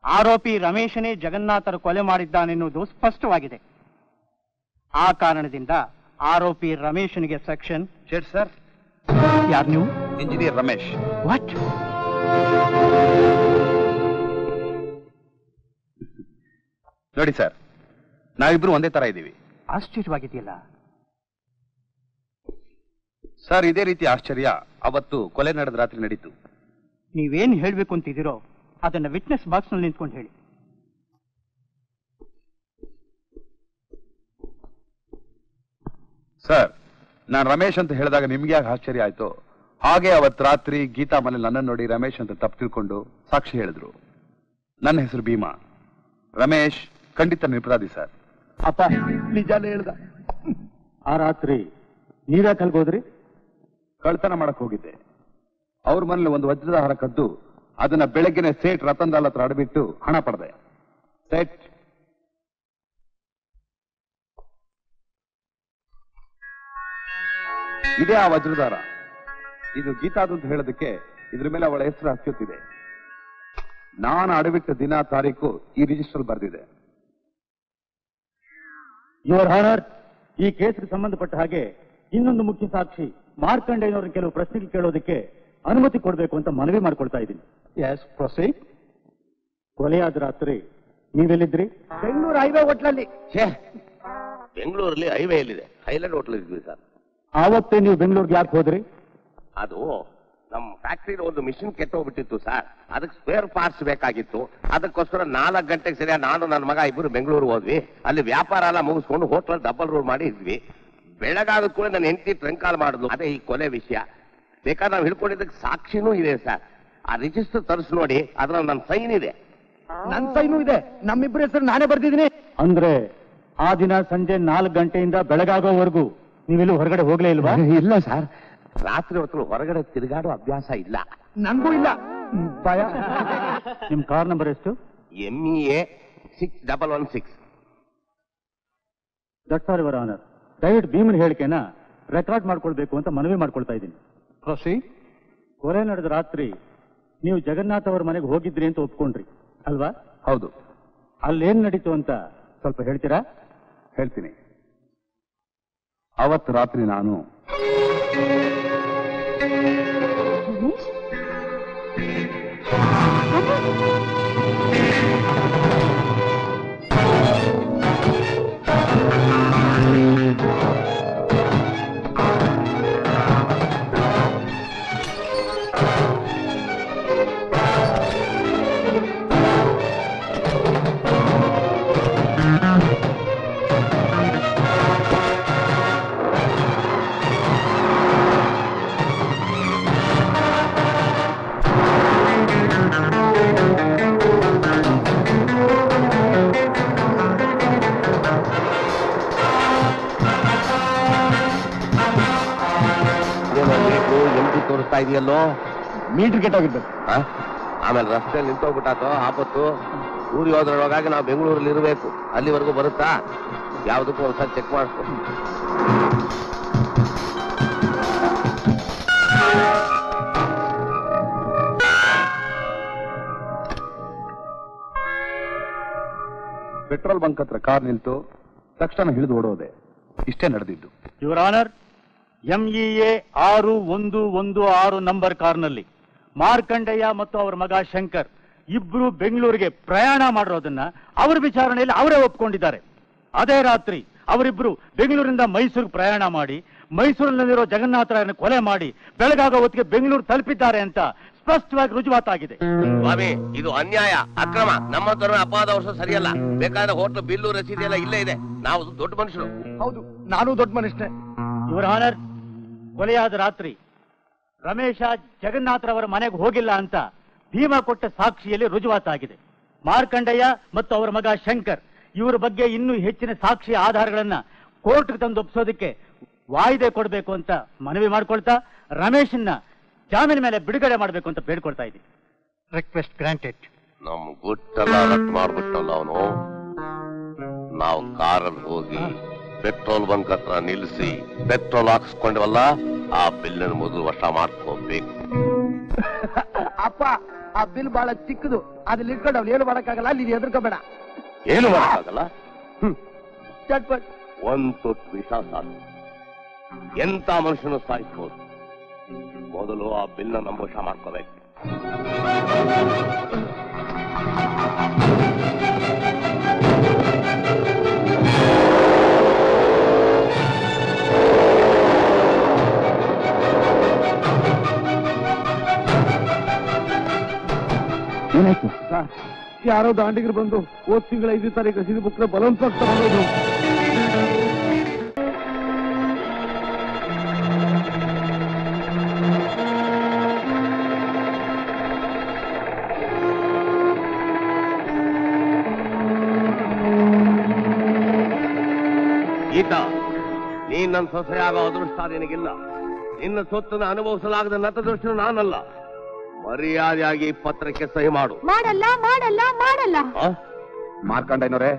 ಆರೋಪಿ ರಮೇಶನೇ ಜಗನ್ನಾಥರ ಕೊಲೆ ಮಾಡಿದ್ದಾನೆನ್ನುವುದು ಸ್ಪಷ್ಟವಾಗಿದೆ. ಆ ಕಾರಣದಿಂದ ಆರೋಪಿ ರಮೇಶನಿಗೆ ಸೆಕ್ಷನ್ ಶೇಟ್ ಸರ್. ಯಾರು ನೀವು? ಇಂಜಿನಿಯರ್ ರಮೇಶ್. ವಾಟ್? ನೋಡಿ ಸರ್, ನಾವಿಬ್ರು ಒಂದೇ ತರ ಇದ್ದೀವಿ. ಆಶ್ಚರ್ಯವಾಗಿದೆಯಲ್ಲ ಸರ್. ಇದೇ ರೀತಿ ಆಶ್ಚರ್ಯ ಅವತ್ತು ಕೊಲೆ ನಡೆದ ರಾತ್ರಿ ನಡೀತು. ನೀವೇನ್ ಹೇಳ್ಬೇಕು ಅಂತಿದ್ದೀರೋ ಅದನ್ನ ವಿಟ್ನೆಸ್ ಬಾಕ್ಸ್ ನಲ್ಲಿ ನಿಂತ್ಕೊಂಡು ಹೇಳಿ. ಸರ್, ನಾನು ರಮೇಶ್ ಅಂತ ಹೇಳಿದಾಗ ನಿಮ್ಗೆ ಯಾಕೆ ಆಶ್ಚರ್ಯ ಆಯ್ತು, ಹಾಗೆ ಅವತ್ತು ರಾತ್ರಿ ಗೀತಾ ಮನೇಲಿ ನನ್ನನ್ನು ನೋಡಿ ರಮೇಶ್ ಅಂತ ತಪ್ಪು ತಿಳ್ಕೊಂಡು ಸಾಕ್ಷಿ ಹೇಳಿದ್ರು. ನನ್ನ ಹೆಸರು ಭೀಮಾ. ರಮೇಶ್ ಖಂಡಿತ ನಿರಪರಾಧಿ ಸರ್. ಅಪ್ಪ ನಿಜಾನೇ ಹೇಳ್ದ. ಆ ರಾತ್ರಿ ನೀವ್ಯಾ ಕಲ್ಗೋದ್ರಿ? ಕಳ್ತನ ಮಾಡಕ್ ಹೋಗಿದ್ದೆ. ಅವ್ರ ಮನೇಲಿ ಒಂದು ವಜ್ರದ ಹಾರ ಕದ್ದು ಅದನ್ನ ಬೆಳಗ್ಗೆನೆ ಸೇಟ್ ರತನ್ ಲಾಲ್ ಹತ್ರ ಅಡಬಿಟ್ಟು ಹಣ ಪಡೆದೆ. ಸೇಟ್ ಇದೇ ಆ ವಜ್ರದಾರ. ಇದು ಗೀತಾದು ಅಂತ ಹೇಳೋದಕ್ಕೆ ಇದ್ರ ಮೇಲೆ ಅವಳ ಹೆಸರು ಹಚ್ಚುತ್ತಿದೆ. ನಾನು ಅಡವಿಟ್ಟ ದಿನ ತಾರೀಕು ಈ ರಿಜಿಸ್ಟರ್ ಬರೆದಿದೆ. ಯುವರ್ ಆನರ್, ಈ ಕೇಸ್ಗೆ ಸಂಬಂಧಪಟ್ಟ ಹಾಗೆ ಇನ್ನೊಂದು ಮುಖ್ಯ ಸಾಕ್ಷಿ ಮಾರ್ಕಂಡೇಯನವ್ರನ್ನ ಕೆಲವು ಪ್ರಶ್ನೆಗಳು ಕೇಳೋದಕ್ಕೆ ಅನುಮತಿ ಕೊಡಬೇಕು ಅಂತ ಮನವಿ ಮಾಡ್ಕೊಳ್ತಾ ಇದ್ದೀನಿ. Yes, proceed. ಕೊಲೆಯಾದ ರಾತ್ರಿ ನೀವೆಲ್ಲಿದ್ರಿ? ಬೆಂಗಳೂರು ಹೈವೇ ಹೋಟ್ಲಲ್ಲಿ. ಬೆಂಗಳೂರಲ್ಲಿ ಹೈವೇ ಎಲ್ಲಿದೆ? ಹೈಲ್ಯಾಂಡ್ ಹೋಟ್ಲ್ ಇದ್ವಿ ಸರ್. ಆವತ್ತೇ ನೀವು ಬೆಂಗಳೂರಿಗೆ ಯಾಕೆ ಹೋದ್ರಿ? ಅದು ನಮ್ಮ ಫ್ಯಾಕ್ಟ್ರಿ ಒಂದು ಮಿಷಿನ್ ಕೆಟ್ಟೋಗ್ಬಿಟ್ಟಿತ್ತು ಸರ್. ಅದಕ್ಕೆ ಸ್ಪೇರ್ ಪಾರ್ಟ್ಸ್ ಬೇಕಾಗಿತ್ತು. ಅದಕ್ಕೋಸ್ಕರ 4 ಗಂಟೆಗೆ ಸರಿಯಾಗಿ ನಾನು ನನ್ನ ಮಗ ಇಬ್ಬರು ಬೆಂಗಳೂರು ಹೋದ್ವಿ. ಅಲ್ಲಿ ವ್ಯಾಪಾರ ಎಲ್ಲ ಮುಗಿಸ್ಕೊಂಡು ಹೋಟ್ಲಲ್ಲಿ ಡಬಲ್ ರೋಲ್ ಮಾಡಿ ಇದ್ವಿ. ಬೆಳಗಾದ ಕೂಡ ನನ್ನ ಹೆಂಡತಿ ಟ್ರಂಕ್ ಕಾಲ್ ಮಾಡಿದ್ಲು. ಅದೇ ಈ ಕೊಲೆ ವಿಷಯ. ಬೇಕಾದ್ರೆ ನಾವು ಹಿಡ್ಕೊಂಡಿದ್ದಕ್ಕೆ ಸಾಕ್ಷಿನೂ ಇದೆ ಸರ್. ಆ ರಿಜಿಸ್ಟರ್ ತರಿಸಿ ನೋಡಿ, ಅದ್ರಲ್ಲಿ ನನ್ನ ಸೈನ್ ಇದೆ. ನನ್ನ ಸೈನು ಇದೆ. ನಮ್ಮಿಬ್ಬರ ಹೆಸರು ನಾನೇ ಬರ್ದಿದ್ದೀನಿ. ಅಂದ್ರೆ ಆ ದಿನ ಸಂಜೆ 4 ಗಂಟೆಯಿಂದ ಬೆಳಗಾಗೋವರೆಗೂ ನೀವೆಲ್ಲೂ ಹೊರಗಡೆ ಹೋಗ್ಲೇ ಇಲ್ವಾ? ಇಲ್ಲ ಸರ್, ರಾತ್ರಿ ಹೊತ್ತು ಹೊರಗಡೆ ತಿರುಗಾಡೋ ಅಭ್ಯಾಸ ಇಲ್ಲ. ನನ್ಗೂ ಇಲ್ಲ. ಭಯ. ನಿಮ್ ಕಾರ್ ನಂಬರ್ ಎಷ್ಟು? MEA 6116. That's all your honour. ದಯವಿಟ್ಟು ಭೀಮನ್ ಹೇಳಿಕೆನ ರೆಕಾರ್ಡ್ ಮಾಡ್ಕೊಳ್ಬೇಕು ಅಂತ ಮನವಿ ಮಾಡ್ಕೊಳ್ತಾ ಇದ್ದೀನಿ. ಪ್ರೊಸೀಡ್. ಕೊಲೆ ನಡೆದ ರಾತ್ರಿ ನೀವು ಜಗನ್ನಾಥ್ ಅವರ ಮನೆಗೆ ಹೋಗಿದ್ರಿ ಅಂತ ಒಪ್ಕೊಂಡ್ರಿ ಅಲ್ವಾ? ಹೌದು. ಅಲ್ಲೇನ್ ನಡೀತು ಅಂತ ಸ್ವಲ್ಪ ಹೇಳ್ತೀರಾ? ಹೇಳ್ತೀನಿ. ಅವತ್ತು ರಾತ್ರಿ ನಾನು ತೋರಿಸ್ತಾ ಇದೆಯಲ್ಲೋ, ಮೀಟರ್ ಕೆಟ್ಟೋಗಿರ್ಬೇಕು. ಆಮೇಲೆ ರಸ್ತೆ ನಿಂತೋಗ್ಬಿಟ್ಟಾತೋ ಆಪತ್ತು. ಊರಿಗೆ ಹೋದ್ರೊಳಗಾಗಿ ನಾವು ಬೆಂಗಳೂರಲ್ಲಿ ಇರಬೇಕು. ಅಲ್ಲಿವರೆಗೂ ಬರುತ್ತಾ? ಯಾವುದಕ್ಕೂ ಒಂದ್ಸಲ ಚೆಕ್ ಮಾಡಿಸ್ಕೊ. ಪೆಟ್ರೋಲ್ ಬಂಕ್ ಹತ್ರ ಕಾರ್ ನಿಲ್ತು. ತಕ್ಷಣ ಹಿಡಿದು ಓಡೋದೆ. ಇಷ್ಟೇ ನಡೆದಿದ್ದು. ಯುವರ್ ಆನರ್, MEA 6116 ನಂಬರ್ ಕಾರ್ನಲ್ಲಿ ಮಾರ್ಕಂಡಯ್ಯ ಮತ್ತು ಅವರ ಮಗ ಶಂಕರ್ ಇಬ್ರು ಬೆಂಗಳೂರಿಗೆ ಪ್ರಯಾಣ ಮಾಡಿರೋದನ್ನ ಅವರ ವಿಚಾರಣೆಯಲ್ಲಿ ಅವರೇ ಒಪ್ಕೊಂಡಿದ್ದಾರೆ. ಅದೇ ರಾತ್ರಿ ಅವರಿಬ್ರು ಬೆಂಗಳೂರಿನಿಂದ ಮೈಸೂರಿಗೆ ಪ್ರಯಾಣ ಮಾಡಿ ಮೈಸೂರಿನಲ್ಲಿರೋ ಜಗನ್ನಾಥರಾಯನ ಕೊಲೆ ಮಾಡಿ ಬೆಳಗಾಗೋ ಹೊತ್ತಿಗೆ ಬೆಂಗಳೂರು ತಲುಪಿದ್ದಾರೆ ಅಂತ ಸ್ಪಷ್ಟವಾಗಿ ರುಜುವಾತಾಗಿದೆ. ಸ್ವಾಮಿ, ಇದು ಅನ್ಯಾಯ, ಅಕ್ರಮ. ನಮ್ಮ ತರ ಅಪರಾಧ ವರ್ಷ ಸರಿಯಲ್ಲ. ಬೇಕಾದ್ರೆ ಹೋಟ್ಲು ಬಿಲ್ಲು ರಸೀದಿ ಎಲ್ಲ ಇಲ್ಲೇ ಇದೆ. ನಾವು ದೊಡ್ಡ ಮನುಷ್ಯರು. ಹೌದು, ನಾನು ದೊಡ್ಡ ಮನುಷ್ಯನೇ. ಯುವರ್ ಆನರ್, ಕೊಲೆಯಾದ ರಾತ್ರಿ ರಮೇಶ ಜಗನ್ನಾಥರವರ ಮನೆಗೆ ಹೋಗಿಲ್ಲ ಅಂತ ಭೀಮಾ ಕೊಟ್ಟ ಸಾಕ್ಷಿಯಲ್ಲಿ ರುಜುವಾತಾಗಿದೆ. ಮಾರ್ಕಂಡಯ್ಯ ಮತ್ತು ಅವರ ಮಗ ಶಂಕರ್ ಇವರ ಬಗ್ಗೆ ಇನ್ನೂ ಹೆಚ್ಚಿನ ಸಾಕ್ಷಿ ಆಧಾರಗಳನ್ನ ಕೋರ್ಟ್ಗೆ ತಂದು ಒಪ್ಪಿಸೋದಕ್ಕೆ ವಾಯ್ದೆ ಕೊಡಬೇಕು ಅಂತ ಮನವಿ ಮಾಡ್ಕೊಳ್ತಾ ರಮೇಶನ್ನ ಜಾಮೀನು ಮೇಲೆ ಬಿಡುಗಡೆ ಮಾಡಬೇಕು ಅಂತ ಬೇಡ್ಕೊಳ್ತಾ ಇದ್ದೀನಿ. Request granted. ನಮ್ ಗುಟ್ಟೆಲ್ಲ ರಟ್ ಮಾಡ್ಬಿಟ್ಟಲ್ಲ ಅವನು. ನಾವು ಕಾರಲ್ಲಿ ಹೋಗಿ ಪೆಟ್ರೋಲ್ ಬಂಕ್ ಹತ್ರ ನಿಲ್ಲಿಸಿ ಪೆಟ್ರೋಲ್ ಹಾಕ್ಸ್ಕೊಂಡ್ವಲ್ಲ, ಆ ಬಿಲ್ಲನ್ನು ಮೊದಲು ವಶ ಮಾಡ್ಕೋಬೇಕು. ಅಪ್ಪ ಆ ಬಿಲ್ ಬಹಳ ಚಿಕ್ಕದು, ಅದ್ರಲ್ಲಿ ಇಟ್ಕೊಂಡು ಅವ್ನು ಏನು ಮಾಡಕ್ಕಾಗಲ್ಲ, ನೀನು ಎದುರ್ಕೋಬೇಡ. ಏನು ಮಾಡಕ್ಕಾಗಲ್ಲ? ಚಟ್ಪಟ್ ಒಂದ್ ತೊಟ್ಟು ವಿಷ ಸಾಕು, ಎಂತ ಮನುಷ್ಯನು ಸಾಯಿಸ್ಬೋದು. ಮೊದಲು ಆ ಬಿಲ್ನ ನಮ್ಮ ವಶ ಮಾಡ್ಕೋಬೇಕು. ಏನಾಯ್ತು? ಯಾರೋ ದಾಂಡಿಗರು ಬಂದು ಹೋದ್ ತಿಂಗಳ 5 ತಾರೀಕು ರಸೀದಿ ಬುಕ್ನ ಬಲವಂತವಾಗಿ ತಗೊಂಡೋದ್ರು. ಗೀತಾ, ನೀನ್ ನನ್ನ ಸೊಸೆಯಾಗೋ ಅದೃಷ್ಟ ನಿನಗಿಲ್ಲ. ನಿನ್ನ ಸೊತ್ತನ್ನು ಅನುಭವಿಸಲಾಗದ ನತದೃಷ್ಟ ನಾನಲ್ಲ. ಮರ್ಯಾದೆಯಾಗಿ ಪತ್ರಕ್ಕೆ ಸಹಿ ಮಾಡು. ಮಾಡಲ್ಲ ಮಾಡಲ್ಲ ಮಾಡಲ್ಲ. ಮಾರ್ಕಂಡಯ್ಯನವರೇ,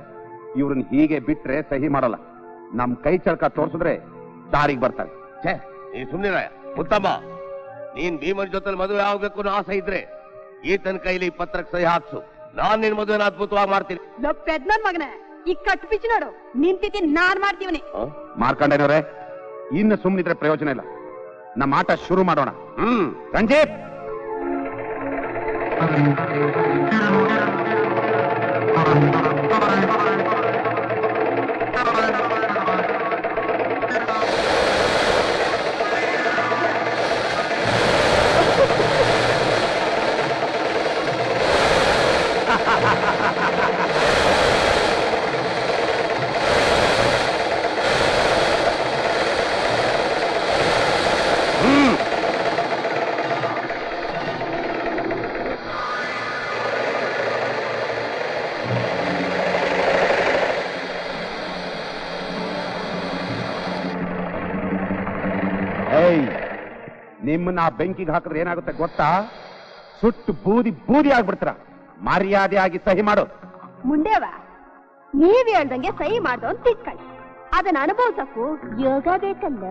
ಇವ್ರನ್ನ ಹೀಗೆ ಬಿಟ್ರೆ ಸಹಿ ಮಾಡಲ್ಲ. ನಮ್ ಕೈ ಚಳಕ ತೋರ್ಸಿದ್ರೆ ದಾರಿಗೆ ಬರ್ತಾರೆ. ಛೇ, ನೀ ಸುಮ್ನಿರಾಯ. ಮುತ್ತಮ್ಮ, ನೀನ್ ಭೀಮನ್ ಜೊತೆ ಮದುವೆ ಆಗ್ಬೇಕು ಅನ್ನೋ ಆಸೆ ಇದ್ರೆ ಈತನ ಕೈಲಿ ಪತ್ರಕ್ಕೆ ಸಹಿ ಹಾಕ್ಸು. ನಾನ್ ನಿನ್ ಮದುವೆನ ಅದ್ಭುತವಾಗಿ ಮಾಡ್ತೀನಿ. ಪೆದ್ನನ್ ಮಗನೇ, ಈ ಕಟ್ ಪಿಚ್ ನೋಡು, ನಿಂತಿತಿ ನಾನ್ ಮಾಡ್ತೀವನಿ. ಮಾರ್ಕಂಡಯ್ಯನವರೇ, ಇನ್ನು ಸುಮ್ಮನಿದ್ರೆ ಪ್ರಯೋಜನ ಇಲ್ಲ. ನಮ್ಮ ಆಟ ಶುರು ಮಾಡೋಣ. ರಂಜಿತ್, ನಿಮ್ಮನ್ನ ಬೆಂಕಿಗೆ ಹಾಕಿದ್ರೆ ಏನಾಗುತ್ತೆ ಗೊತ್ತಾ? ಸುಟ್ಟು ಬೂದಿ ಬೂದಿ ಆಗ್ಬಿಡ್ತೀರ. ಮರ್ಯಾದೆಯಾಗಿ ಸಹಿ ಮಾಡು. ಮುಂಡೇವ, ನೀವ್ ಹೇಳ್ದಂಗೆ ಸಹಿ ಮಾಡ್ದು ಅಂತ ತಿಳ್ಕೊಳ್ಳಿ. ಅದನ್ನ ಅನುಭವಿಸಕ್ಕೂ ಯೋಗ ಬೇಕಲ್ಲ.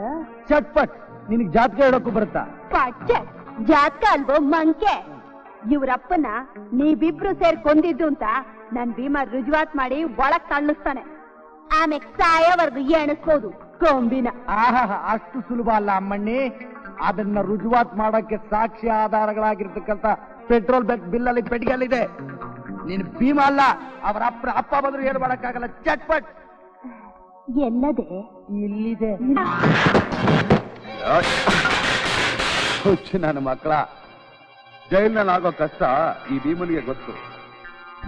ಚಟ್ಪಟ್, ನಿನಗ್ ಜಾತಕ ಹೇಳಕ್ಕೂ ಬರುತ್ತಾ? ಪಚ್ಚ ಜಾತಕ ಅಲ್ವೋ ಮಂಕೆ. ಇವ್ರಪ್ಪನ ನೀವಿಬ್ರು ಸೇರ್ ಕೊಂದಿದ್ದು ಅಂತ ನನ್ ಭೀಮ ರುಜುವಾತ್ ಮಾಡಿ ಒಳಗ್ ತಳ್ಳಿಸ್ತಾನೆ. ಆಮೇಲೆ ಸಾಯವರ್ಗು ಎಣಿಸ್ಬೋದು ಕೊಂಬಿನ. ಆಹಾ, ಅಷ್ಟು ಸುಲಭ ಅಲ್ಲ ಅಮ್ಮಣ್ಣಿ. ಅದನ್ನ ರುಜುವಾತ್ ಮಾಡಕ್ಕೆ ಸಾಕ್ಷಿ ಆಧಾರಗಳಾಗಿರ್ತಕ್ಕಂಥ ಪೆಟ್ರೋಲ್ ಬಂಕ್ ಬಿಲ್ ಅಲ್ಲಿ ಪೆಟ್ಟಿಗೆಲ್ಲಿದೆ. ನೀನ್ ಭೀಮ ಅಲ್ಲ, ಅವರ ಅಪ್ಪ ಬಂದ್ರು ಏನು ಮಾಡಕ್ಕಾಗಲ್ಲ. ಚಟ್ಪಟ್ ಎಲ್ಲದೆ ಇಲ್ಲಿದೆ. ಹುಚ್ಚು ನನ್ನ ಮಕ್ಕಳ, ಜೈಲ್ನಲ್ಲಾಗೋ ಕಷ್ಟ ಈ ಭೀಮನಿಗೆ ಗೊತ್ತು.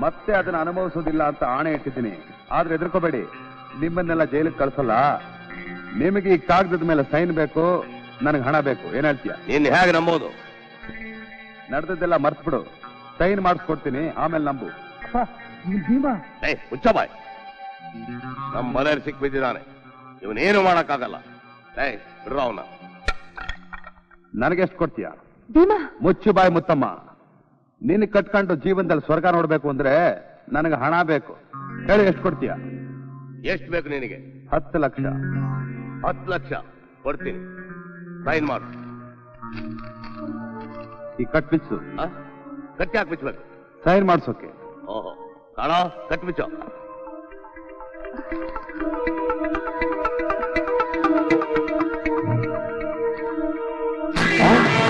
ಮತ್ತೆ ಅದನ್ನ ಅನುಭವಿಸೋದಿಲ್ಲ ಅಂತ ಆಣೆ ಇಟ್ಟಿದ್ದೀನಿ. ಆದ್ರೆ ಹೆದರ್ಕೋಬೇಡಿ, ನಿಮ್ಮನ್ನೆಲ್ಲ ಜೈಲಿಗೆ ಕಳ್ಸಲ್ಲ. ನಿಮಗೆ ಈ ಕಾಗದದ ಮೇಲೆ ಸೈನ್ ಬೇಕು, ನನಗೆ ಹಣ ಬೇಕು. ಏನ್ ಹೇಳ್ತೀಯ? ನೀನ್ ಹೇಗೆ ನಂಬೋದು? ನಡೆದದ್ದೆಲ್ಲ ಮರ್ತು ಬಿಡು. ಸೈನ್ ಮಾಡಿಸ್ಕೊಡ್ತೀನಿ, ಆಮೇಲೆ ನಂಬು. ಭೀಮ ಹುಚ್ಚಬಾಯ್, ನಮ್ಮ ಮನೆಯಲ್ಲಿ ಸಿಕ್ ಬಿದ್ದಿದ್ದಾನೆ. ಇವನೇನು ಮಾಡಕ್ಕಾಗಲ್ಲ. ಬಿಡ್ರ ಅವನ. ನನಗೆಷ್ಟು ಕೊಡ್ತೀಯ? ಭೀಮ, ಮುಚ್ಚು ಬಾಯ್ ಮುತ್ತಮ್ಮ. ನಿನ್ ಕಟ್ಕೊಂಡು ಜೀವನದಲ್ಲಿ ಸ್ವರ್ಗ ನೋಡ್ಬೇಕು ಅಂದ್ರೆ ನನಗೆ ಹಣ ಬೇಕು. ಹೇಳಿ, ಎಷ್ಟು ಕೊಡ್ತೀಯ? ಎಷ್ಟು ಬೇಕು ನಿನಗೆ? 10 ಲಕ್ಷ. 10 ಲಕ್ಷ ಕೊಡ್ತೀನಿ. ಸೈನ್ ಮಾಡು. ಈ ಕಟ್ಬಿಚ್ಚು. ಗಟ್ಟಿ ಹಾಕ್ಬಿಚ್ಬೇಕು. ಸೈನ್ ಮಾಡ್ಸೋಕೆ. ಓಹೋ, ಕಾಣ, ಕಟ್ಬಿಚ್ಚು.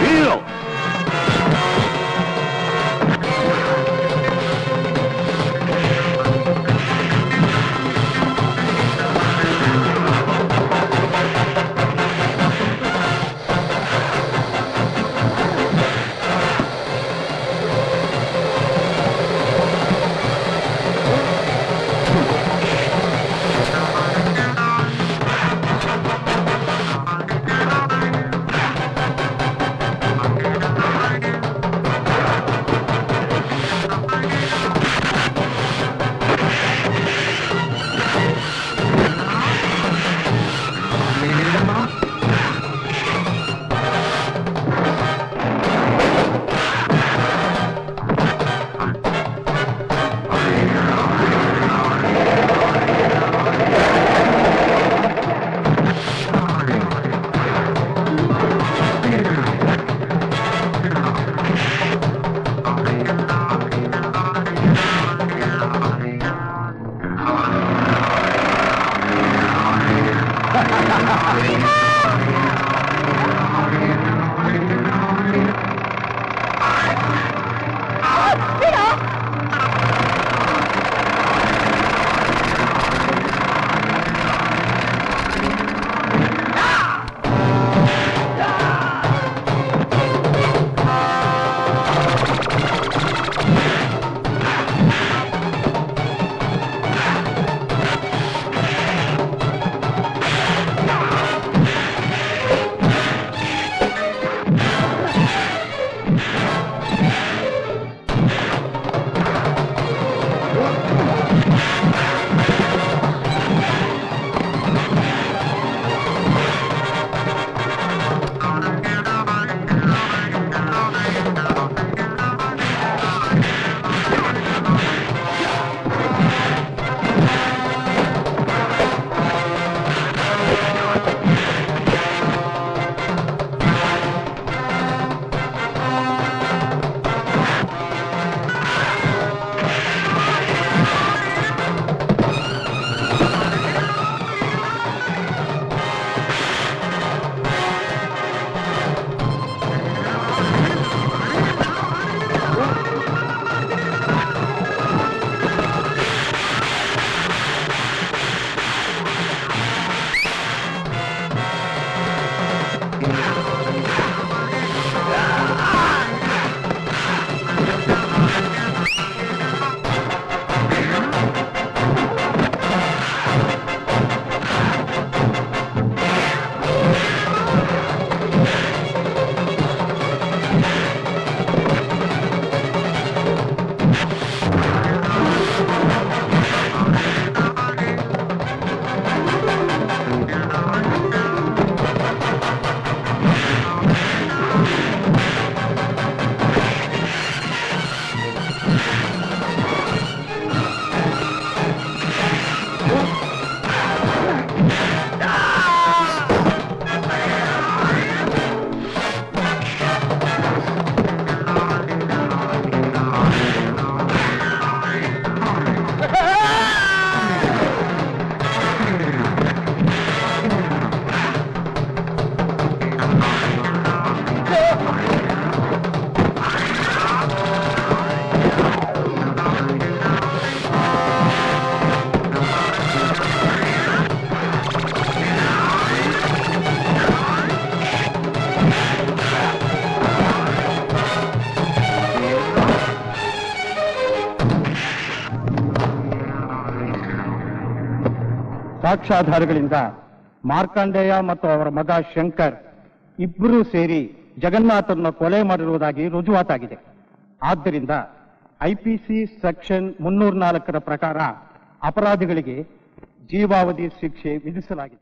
ಹೀರೋ ಸಾಕ್ಷ್ಯಾಧಾರಗಳಿಂದ ಮಾರ್ಕಂಡೇಯ ಮತ್ತು ಅವರ ಮಗ ಶಂಕರ್ ಇಬ್ಬರೂ ಸೇರಿ ಜಗನ್ನಾಥರನ್ನ ಕೊಲೆ ಮಾಡಿರುವುದಾಗಿ ರುಜುವಾತಾಗಿದೆ. ಆದ್ದರಿಂದ ಐಪಿಸಿ ಸೆಕ್ಷನ್ 304 ಪ್ರಕಾರ ಅಪರಾಧಿಗಳಿಗೆ ಜೀವಾವಧಿ ಶಿಕ್ಷೆ ವಿಧಿಸಲಾಗಿದೆ.